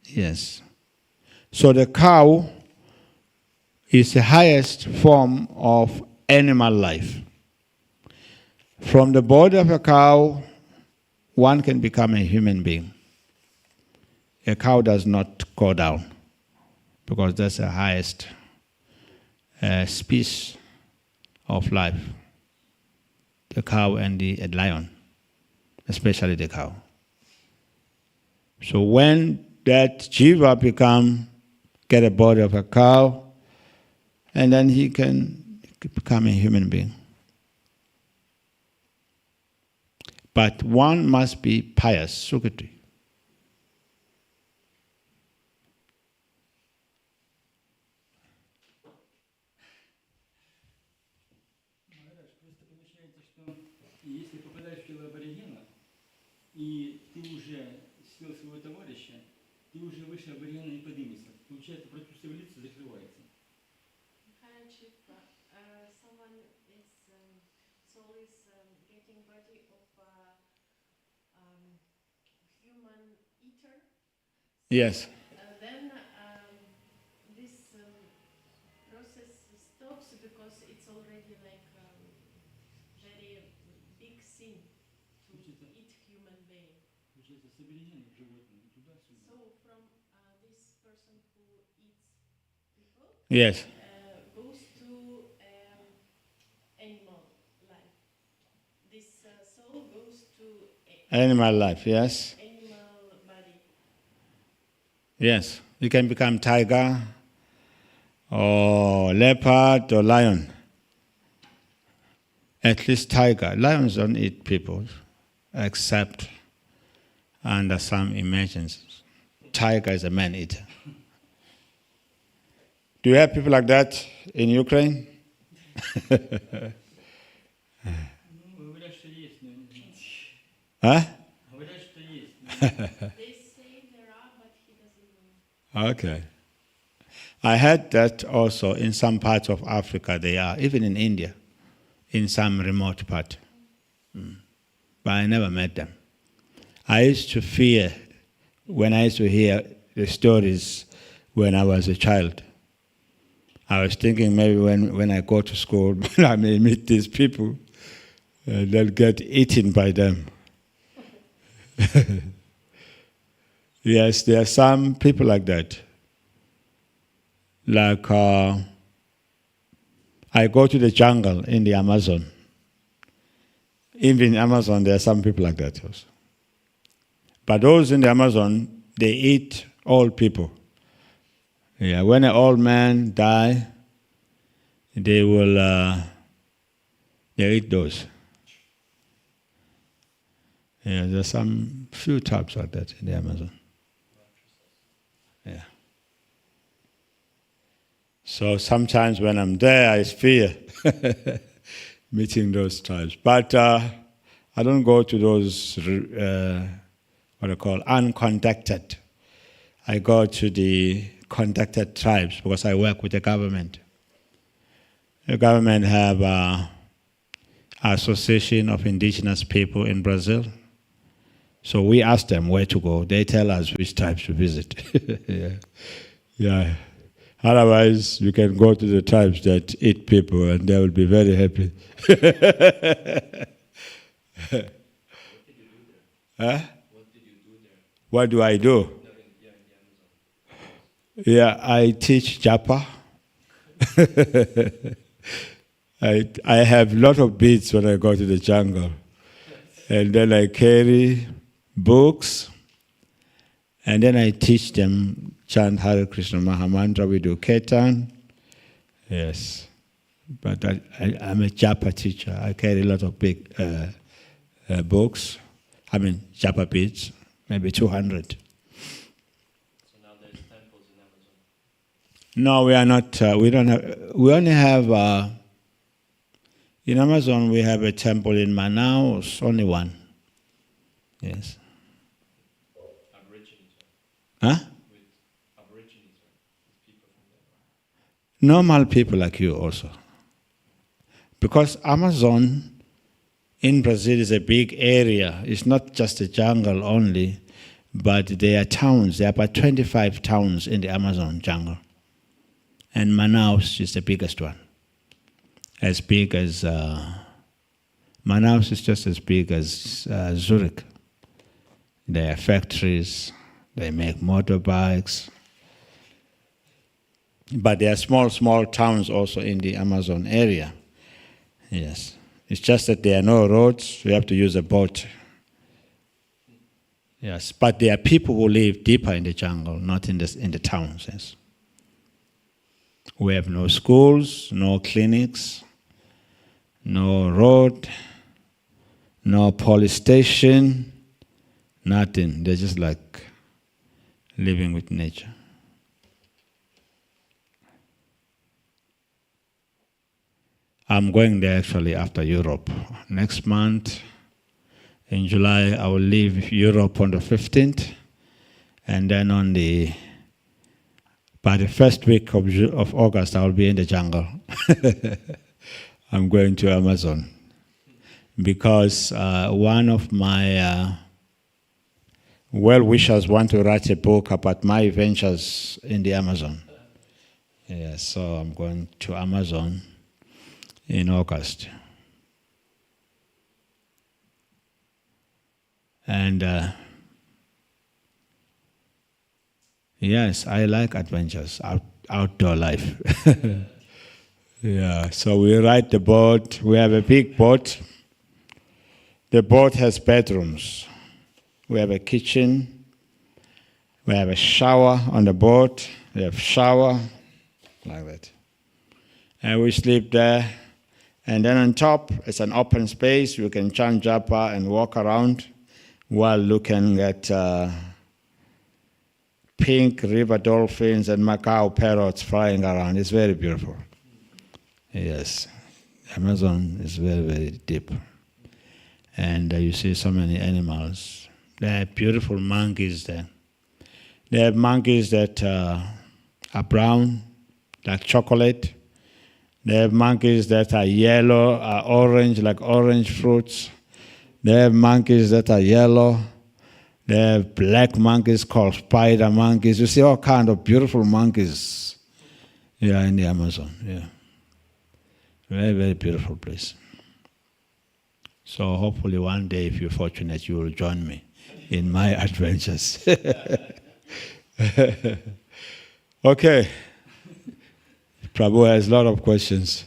Yes. So the cow is the highest form of animal life. From the body of a cow, one can become a human being. A cow does not go down because that's the highest species of life. The cow and the lion, especially the cow. So when that jiva get a body of a cow, and then he can become a human being. But one must be pious, Sukriti. Махарадж, просто получается, что если попадаешь в тело аборигена, и ты уже съел своего товарища, ты уже выше аборигена не поднимешься. Получается, против цивилизации закрывается. Maharaj, if someone is soul is getting body of human eater, Yes. then this process stops because it's already like very big sin to eat human being. Получается, с аборигена в животное, и туда-сюда. So from this person who eats people Yes. goes to animal life. This soul goes to Animal life, yes. animal body. Yes, you can become tiger or leopard or lion. At least tiger. Lions don't eat people, except under some emergencies. Tiger is a man-eater. Do you have people like that in Ukraine? Говорят, что есть, но не знаю. Huh? Говорят, что есть. They say there are, but he doesn't know. Okay. I heard that also in some parts of Africa they are, even in India, in some remote part. But I never met them. I used to fear when I used to hear the stories when I was a child. I was thinking maybe when I go to school, I may meet these people, and they'll get eaten by them. Yes, there are some people like that. Like, I go to the jungle in the Amazon. Even in Amazon, there are some people like that also. But those in the Amazon, they eat old people. Yeah, when an old man die, they will they eat those. Yeah, there's some few types like that in the Amazon. Yeah. So sometimes when I'm there, I fear meeting those tribes. But I don't go to those what I call uncontacted. I go to the contacted tribes because I work with the government. The government have an association of indigenous people in Brazil. So we ask them where to go. They tell us which tribes to visit. Yeah. Otherwise, you can go to the tribes that eat people and they will be very happy. Huh? What did you do there? What do I do? No, in the Amazon. Yeah, I teach Japa. I have a lot of beads when I go to the jungle. And then I carry books. And then I teach them chant Hare Krishna Mahamantra. We do Kirtan. Yes. But I'm a Japa teacher. I carry a lot of big books. Japa beads, maybe 200. So now there's temples in Amazon. No, we are not. We don't have. We only have. In Amazon, we have a temple in Manaus, only one. Yes. Aborigines, right? Huh? With Aborigines, right? With people from there. Normal people like you also. Because Amazon in Brazil is a big area. It's not just a jungle only, but there are towns. There are about 25 towns in the Amazon jungle. And Manaus is the biggest one. As big as, Manaus is just as big as Zurich. There are factories, they make motorbikes. But there are small towns also in the Amazon area. Yes. It's just that there are no roads, you have to use a boat. Yes, but there are people who live deeper in the jungle, not in the towns. Yes. We have no schools, no clinics, no road, no police station, nothing. They're just like living with nature. I'm going there actually after Europe. Next month, in July, I will leave Europe on the 15th. And then by the first week of August, I will be in the jungle. I'm going to Amazon. Because one of my well-wishers want to write a book about my ventures in the Amazon. Yeah, so I'm going to Amazon in August. And yes, I like adventures, outdoor life. Yeah, so we ride the boat. We have a big boat. The boat has bedrooms. We have a kitchen. We have a shower on the boat. We have shower, like that. And we sleep there. And then on top, it's an open space. We can chant japa and walk around while looking at pink river dolphins and Macau parrots flying around. It's very beautiful. Yes. Amazon is very, very deep. And you see so many animals. There are beautiful monkeys there. There are monkeys that are brown, like chocolate. There are monkeys that are yellow, are orange, like orange fruits. There are monkeys that are yellow. There are black monkeys called spider monkeys. You see all kinds of beautiful monkeys here in the Amazon. Yeah. Very, very beautiful place. So hopefully one day, if you're fortunate, you will join me in my adventures. Okay. Prabhu has a lot of questions.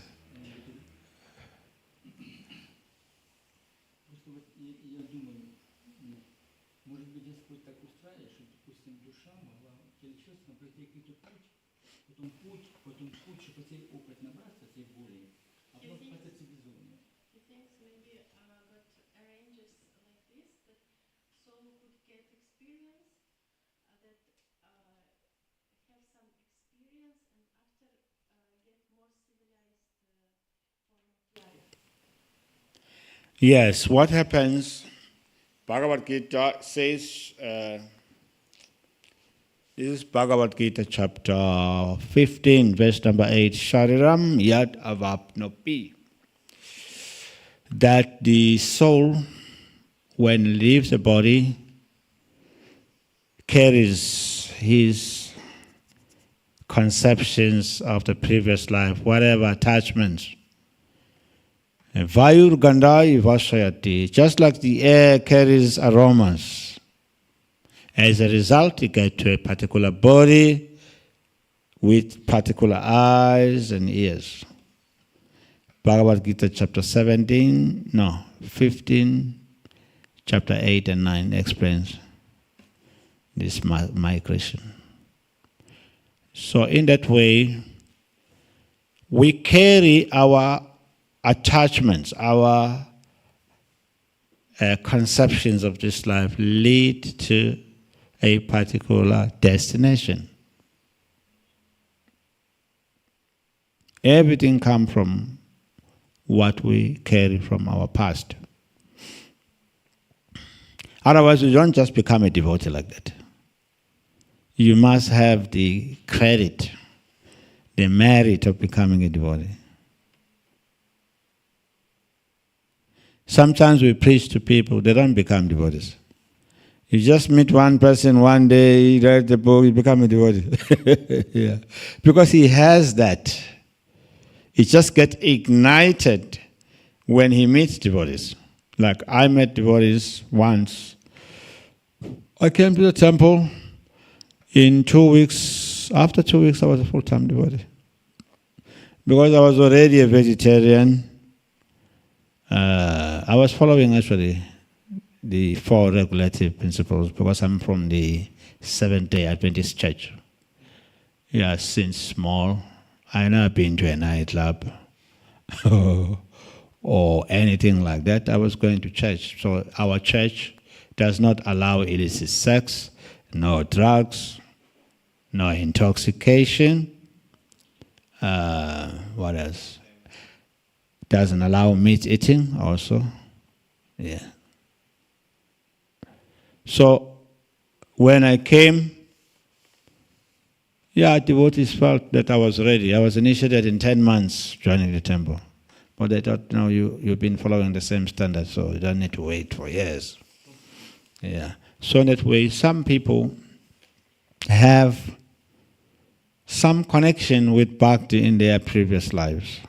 He thinks maybe God arranges like this, that soul could get experience, that have some experience, and after get more civilized form of life. Yes, what happens, Bhagavad Gita says, this is Bhagavad Gita chapter 15, verse number 8, Shariram yad avapnopi. That the soul, when it leaves the body, carries his conceptions of the previous life, whatever attachments. Vayur gandhai vasayati, just like the air carries aromas. As a result, you get to a particular body with particular eyes and ears. Bhagavad Gita chapter 15, chapter 8 and 9 explains this migration. So in that way, we carry our attachments, our conceptions of this life lead to a particular destination. Everything comes from what we carry from our past. Otherwise, you don't just become a devotee like that. You must have the credit, the merit of becoming a devotee. Sometimes we preach to people, they don't become devotees. You just meet one person one day, he read the book, you become a devotee. Yeah. Because he has that. He just gets ignited when he meets devotees. Like I met devotees once. I came to the temple. In 2 weeks, after 2 weeks, I was a full-time devotee. Because I was already a vegetarian, I was following actually the 4 regulative principles because I'm from the Seventh-day Adventist Church. Yeah, since small. I never been to a nightclub or anything like that. I was going to church. So our church does not allow illicit sex, no drugs, no intoxication. What else? Doesn't allow meat eating also. Yeah. So when I came, devotees felt that I was ready. I was initiated in 10 months joining the temple. But they thought, no, you've been following the same standard, so you don't need to wait for years. Yeah. So in that way, some people have some connection with Bhakti in their previous lives.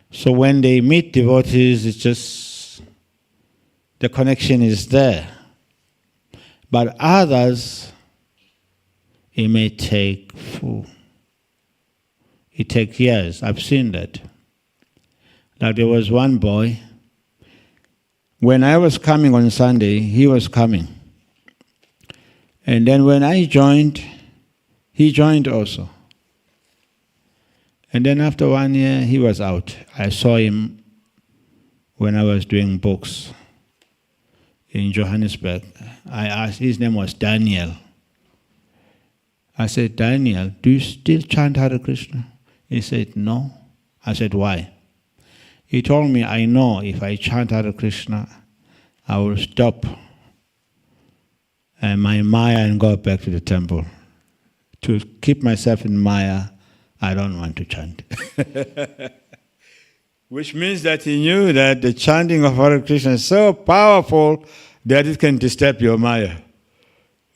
So when they meet devotees, it's just, the connection is there. But others, it may take, it takes years. I've seen that. Like there was one boy, when I was coming on Sunday, he was coming. And then when I joined, he joined also. And then after 1 year, he was out. I saw him when I was doing books in Johannesburg. I asked, his name was Daniel. I said, Daniel, do you still chant Hare Krishna? He said, no. I said, why? He told me, I know if I chant Hare Krishna, I will stop my Maya and go back to the temple. To keep myself in Maya, I don't want to chant. Which means that he knew that the chanting of Hare Krishna is so powerful that it can disturb your Maya.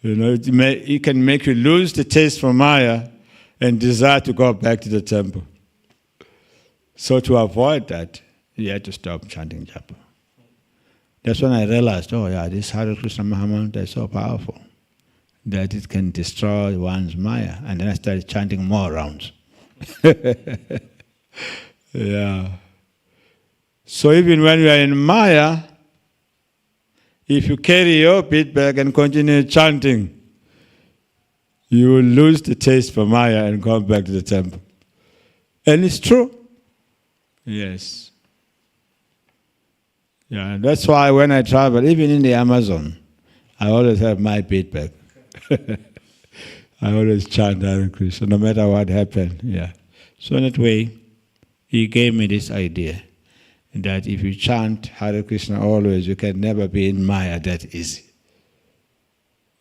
You know, it can make you lose the taste for Maya and desire to go back to the temple. So to avoid that, he had to stop chanting japa. That's when I realized, oh yeah, this Hare Krishna Mahamantra is so powerful that it can destroy one's Maya. And then I started chanting more rounds. Yeah. So even when you are in Maya, if you carry your beat bag and continue chanting, you will lose the taste for Maya and come back to the temple. And it's true. Yes. Yeah, that's why when I travel, even in the Amazon, I always have my beat bag. I always chant Hare Krishna, no matter what happened. Yeah. So in that way, he gave me this idea that if you chant Hare Krishna always, you can never be in Maya that easy.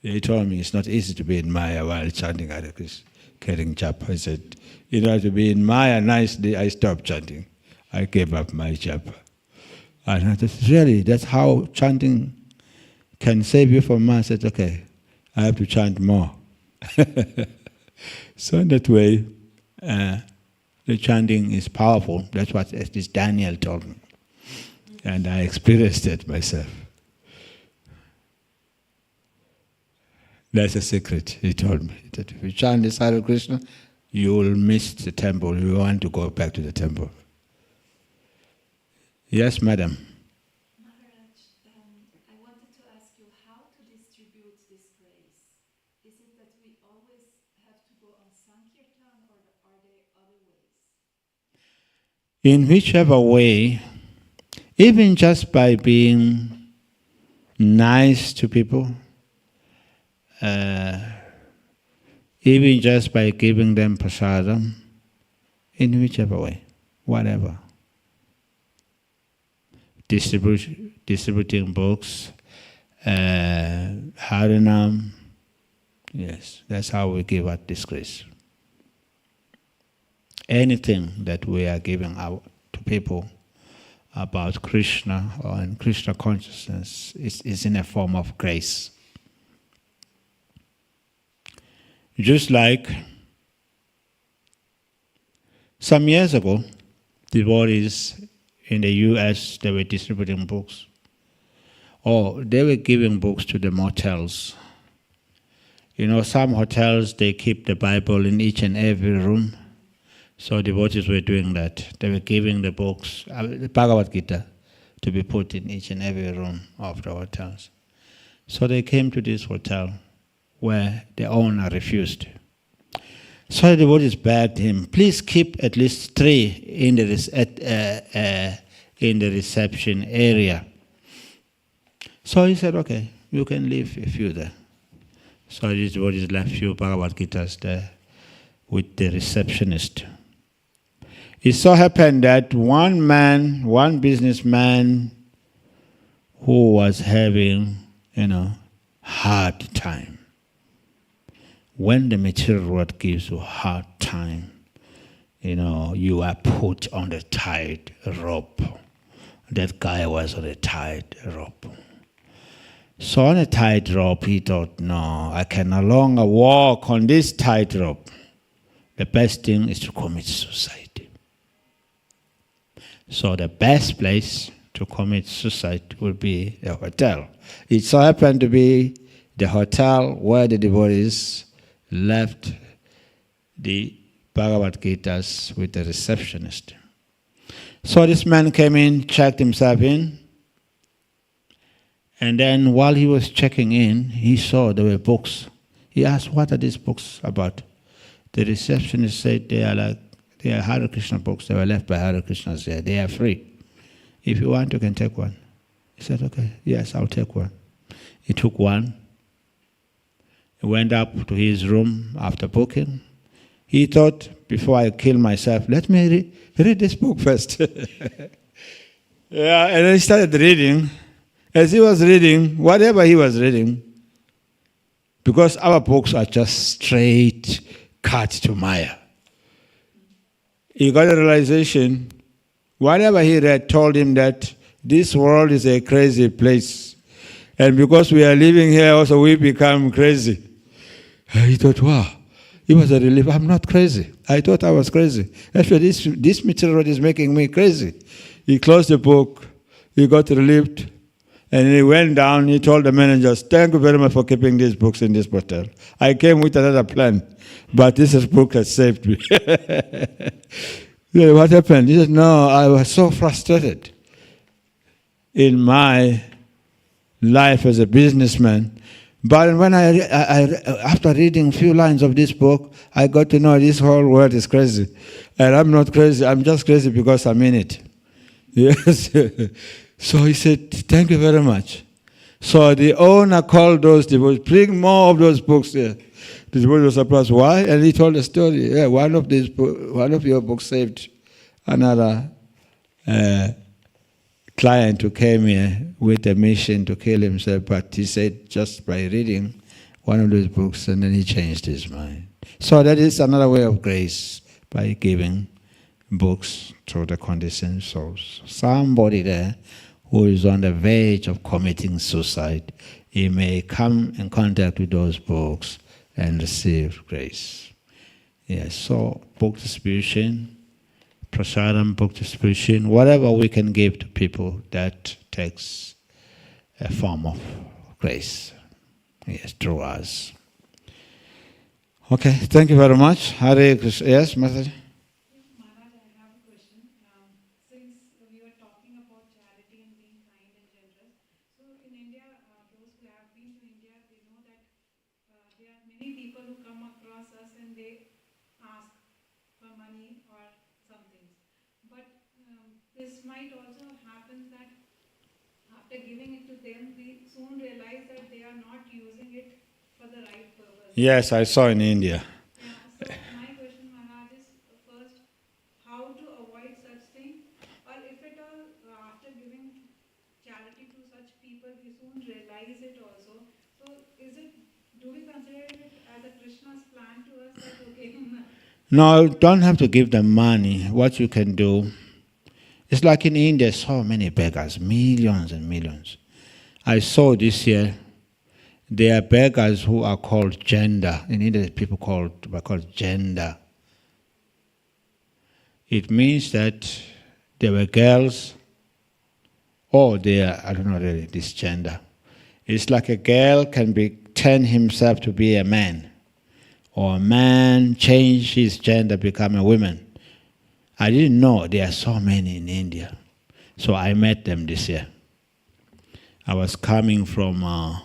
He told me it's not easy to be in Maya while chanting Hare Krishna, carrying japa. I said, in order to be in Maya nicely, I stopped chanting. I gave up my japa. And I said, really, that's how chanting can save you from Maya? I said, okay, I have to chant more. So in that way, the chanting is powerful. That's what this Daniel told me. And I experienced it myself. That's a secret, he told me. That if you chant this Hare Krishna, you will miss the temple. You want to go back to the temple. Yes, madam. Maharaj, I wanted to ask you how to distribute this grace. Is it that we always have to go on Sankirtan, or are there other ways? In whichever way, even just by being nice to people, even just by giving them prasadam, in whichever way, whatever. Distributing books, Harinam, yes, that's how we give out this grace. Anything that we are giving out to people about Krishna or in Krishna consciousness is in a form of grace. Just like some years ago, devotees in the US, they were distributing books. Or they were giving books to the motels. You know, some hotels, they keep the Bible in each and every room. So devotees were doing that. They were giving the books, the Bhagavad Gita, to be put in each and every room of the hotels. So they came to this hotel where the owner refused. So the devotees begged him, please keep at least 3 in the reception area. So he said, okay, you can leave a few there. So these devotees left few Bhagavad Gitas there with the receptionist. It so happened that one businessman who was having, hard time. When the material world gives you a hard time, you are put on the tight rope. That guy was on a tight rope. So on a tight rope, he thought, no, I can no longer walk on this tight rope. The best thing is to commit suicide. So the best place to commit suicide would be the hotel. It so happened to be the hotel where the devotees left the Bhagavad Gitas with the receptionist. So this man came in, checked himself in, and then while he was checking in, he saw there were books He asked, what are these books about? The receptionist said they are Hare Krishna books. They were left by Hare Krishnas there. They are free. If you want, you can take one. He said, okay, yes, I'll take one. He took one. He went up to his room after booking. He thought, before I kill myself, let me read this book first. Yeah, and he started reading. As he was reading, whatever he was reading, because our books are just straight cut to Maya. He got a realization, whatever he read told him that this world is a crazy place. And because we are living here, also we become crazy. He thought, wow, it was a relief. I'm not crazy. I thought I was crazy. Actually, this material is making me crazy. He closed the book. He got relieved. And he went down. He told the managers, thank you very much for keeping these books in this hotel. I came with another plan, but this book has saved me. What happened? He said, no, I was so frustrated in my life as a businessman. But when after reading a few lines of this book, I got to know this whole world is crazy. And I'm not crazy, I'm just crazy because I'm in it. Yes. So he said, thank you very much. So the owner called those devotees, bring more of those books here. The devotees were surprised, why? And he told the story. Yeah, one of your books saved another client who came here with a mission to kill himself, but he said just by reading one of those books, and then he changed his mind. So that is another way of grace, by giving books to the conditioned souls. Somebody there who is on the verge of committing suicide, he may come in contact with those books and receive grace. Yes, so book distribution, prasadam, book distribution, whatever we can give to people, that takes a form of grace. Yes, through us. Okay, thank you very much. Hare Krishna. Yes, Mataji? Maharaj, I have a question. Since we were talking about charity and being kind and generous, so in India, those who have been to India, they know that there are many people who come across us and they ask for money or something. But this might also happen that after giving it to them, we soon realize that they are not using it for the right purpose. Yes, I saw in India. Yeah, so my question, Maharaj, is first, how to avoid such thing? Or if at all, after giving charity to such people, we soon realize it also. So do we consider it as a Krishna's plan to us that, okay, No, don't have to give them money. What you can do, it's like in India, so many beggars, millions and millions. I saw this year, there are beggars who are called gender. In India, people were called gender. It means that they were girls, or they are, I don't know really, this gender. It's like a girl can turn himself to be a man, or a man change his gender, become a woman. I didn't know there are so many in India. So I met them this year. I was coming from, I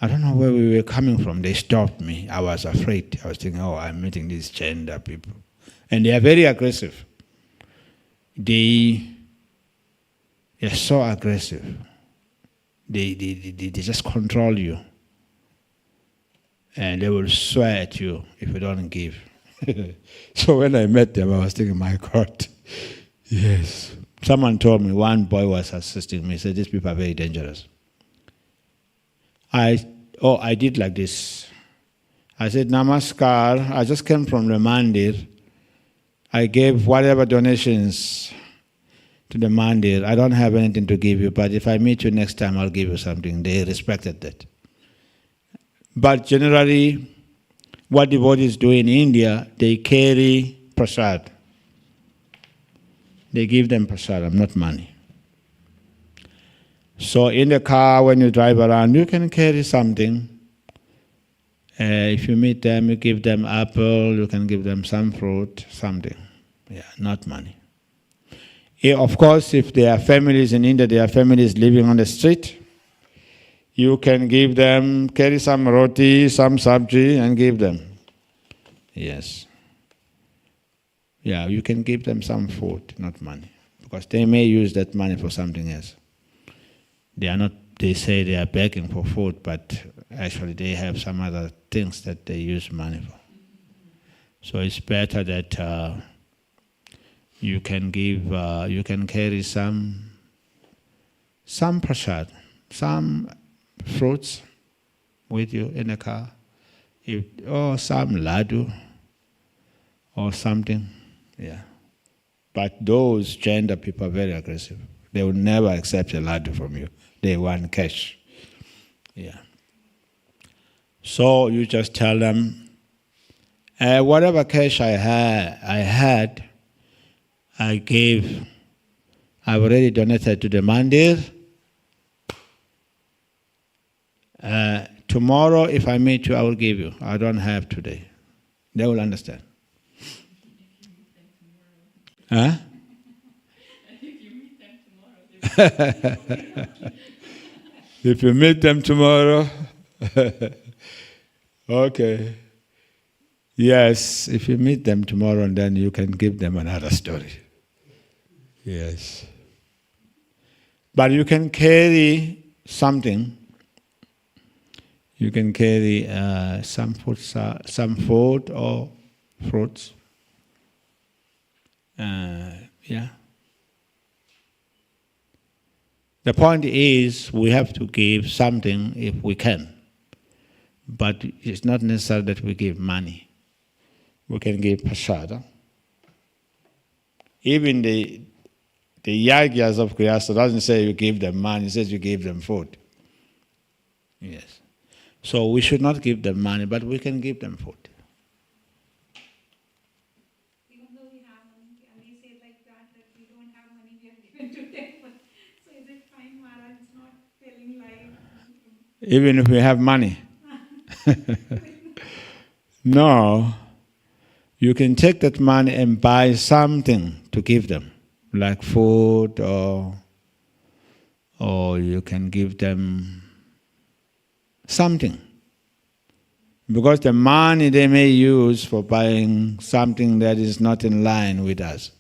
don't know where we were coming from. They stopped me. I was afraid. I was thinking, oh, I'm meeting these gender people. And they are very aggressive. They are so aggressive. They just control you. And they will swear at you if you don't give. So when I met them, I was thinking, my God, yes. Someone told me, one boy was assisting me, he said, these people are very dangerous. I did like this. I said, Namaskar, I just came from the mandir. I gave whatever donations to the mandir. I don't have anything to give you, but if I meet you next time, I'll give you something. They respected that. But generally, what devotees do in India, they carry prasad. They give them prasadam, not money. So in the car, when you drive around, you can carry something. If you meet them, you give them apple, you can give them some fruit, something. Yeah, not money. Of course, if there are families in India, there are families living on the street. you can give them, carry some roti, some sabji, and give them. Yes. Yeah, you can give them some food, not money. Because they may use that money for something else. They say they are begging for food, but actually they have some other things that they use money for. So it's better that you can carry some prasad, some fruits with you in the car, or some laddu or something. Yeah. But those gender people are very aggressive. They will never accept a laddu from you. They want cash. Yeah. So you just tell them, whatever cash I had, I've already donated to the mandir. Tomorrow, if I meet you, I will give you. I don't have today. They will understand. Huh? If you meet them tomorrow, okay. Yes, if you meet them tomorrow, and then you can give them another story. Yes. But you can carry something. You can carry some food or fruits. Yeah. The point is, we have to give something if we can. But it's not necessary that we give money. We can give prasada. Even the yagyas of Grihastha doesn't say you give them money, it says you give them food. Yes. So we should not give them money, but we can give them food. Even though we have money, and we say like that we don't have money, we have given to temple. So is it fine, Maharaj? It's not telling lie. Even if we have money. No. You can take that money and buy something to give them, like food, or you can give them something. Because the money they may use for buying something that is not in line with us.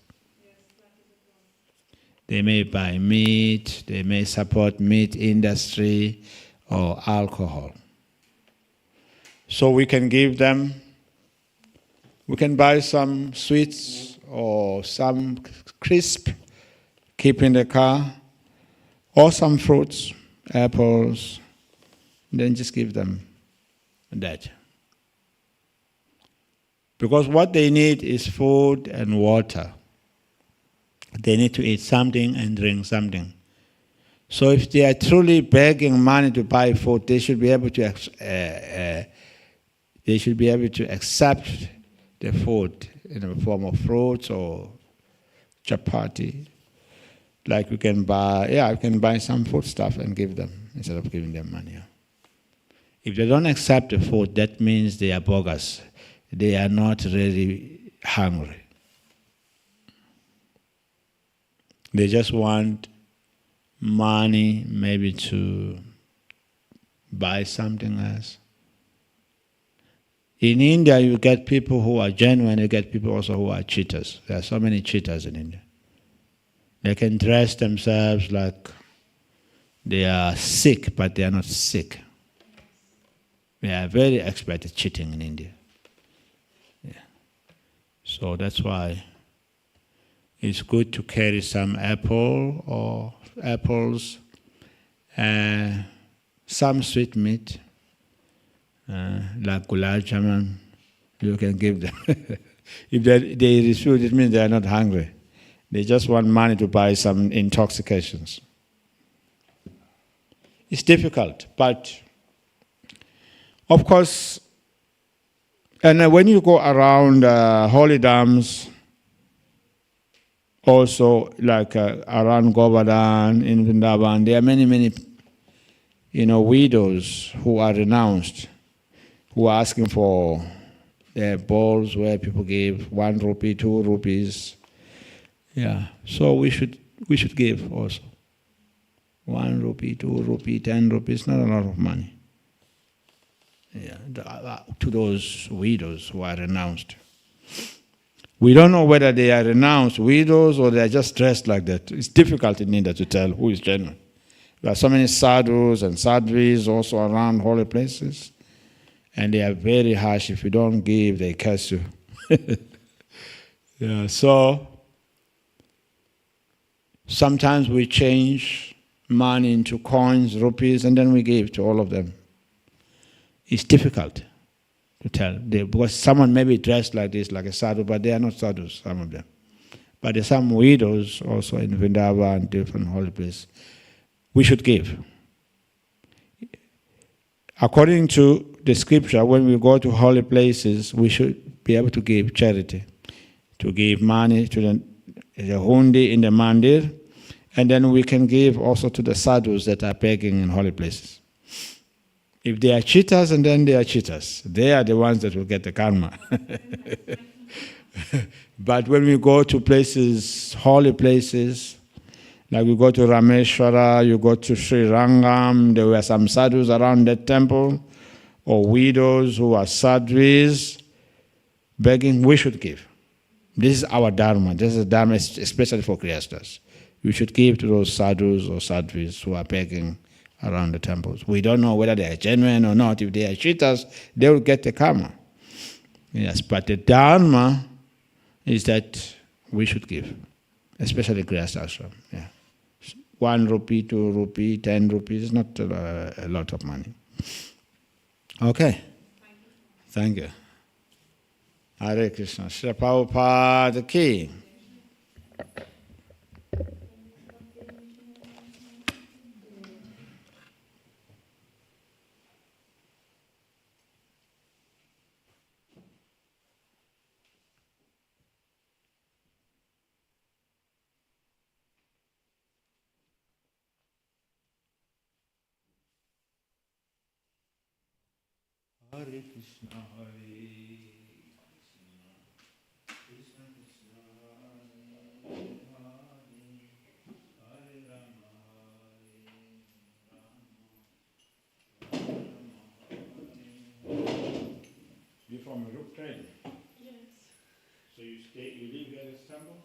They may buy meat, they may support meat industry or alcohol. So we can give them, we can buy some sweets or some crisp, keep in the car, or some fruits, apples, then just give them that. Because what they need is food and water. They need to eat something and drink something. So if they are truly begging money to buy food, they should be able to accept the food in the form of fruits or chapati. Like we can buy some food stuff and give them instead of giving them money. If they don't accept the food, that means they are bogus. They are not really hungry. They just want money maybe to buy something else. In India, you get people who are genuine, you get people also who are cheaters. There are so many cheaters in India. They can dress themselves like they are sick, but they are not sick. They are very expert at cheating in India. Yeah. So that's why it's good to carry some apples, some sweet meat, like gulab jamun. You can give them. If they refuse, it means they are not hungry. They just want money to buy some intoxications. It's difficult, but of course, and when you go around holy dams, also like around Govardhan, in Vrindavan, there are many, widows who are renounced, who are asking for bowls where people give 1 rupee, 2 rupees. Yeah, so we should give also. 1 rupee, 2 rupee, 10 rupees, not a lot of money. Yeah, to those widows who are renounced. We don't know whether they are renounced widows or they are just dressed like that. It's difficult in India to tell who is genuine. There are so many sadhus and sadhvis also around holy places, and they are very harsh. If you don't give, they curse you. Yeah, so sometimes we change money into coins, rupees, and then we give to all of them. It's difficult to tell. Because someone may be dressed like this, like a sadhu, but they are not sadhus, some of them. But there are some widows also in Vrindavan and different holy places. We should give. According to the scripture, when we go to holy places, we should be able to give charity, to give money to the hundi in the mandir, and then we can give also to the sadhus that are begging in holy places. If they are cheaters, and then they are cheaters. They are the ones that will get the karma. But when we go to places, holy places, like we go to Rameshwara, you go to Sri Rangam, there were some sadhus around that temple, or widows who are sadhvis begging, we should give. This is our dharma. This is dharma especially for Kriyastas. We should give to those sadhus or sadhvis who are begging around the temples. We don't know whether they are genuine or not. If they are cheaters, they will get the karma. Yes, but the dharma is that we should give, especially Grihastha ashram. Yeah. 1 rupee, 2 rupee, 10 rupees is not a lot of money. Okay. Thank you. Hare Krishna. Srila Prabhupada ki. Hare Krishna, Hare Krishna, Krishna Krishna, Hare Hare, Hare Rama, Hare Rama. You from Ruptrain? Yes. So you live here in Istanbul?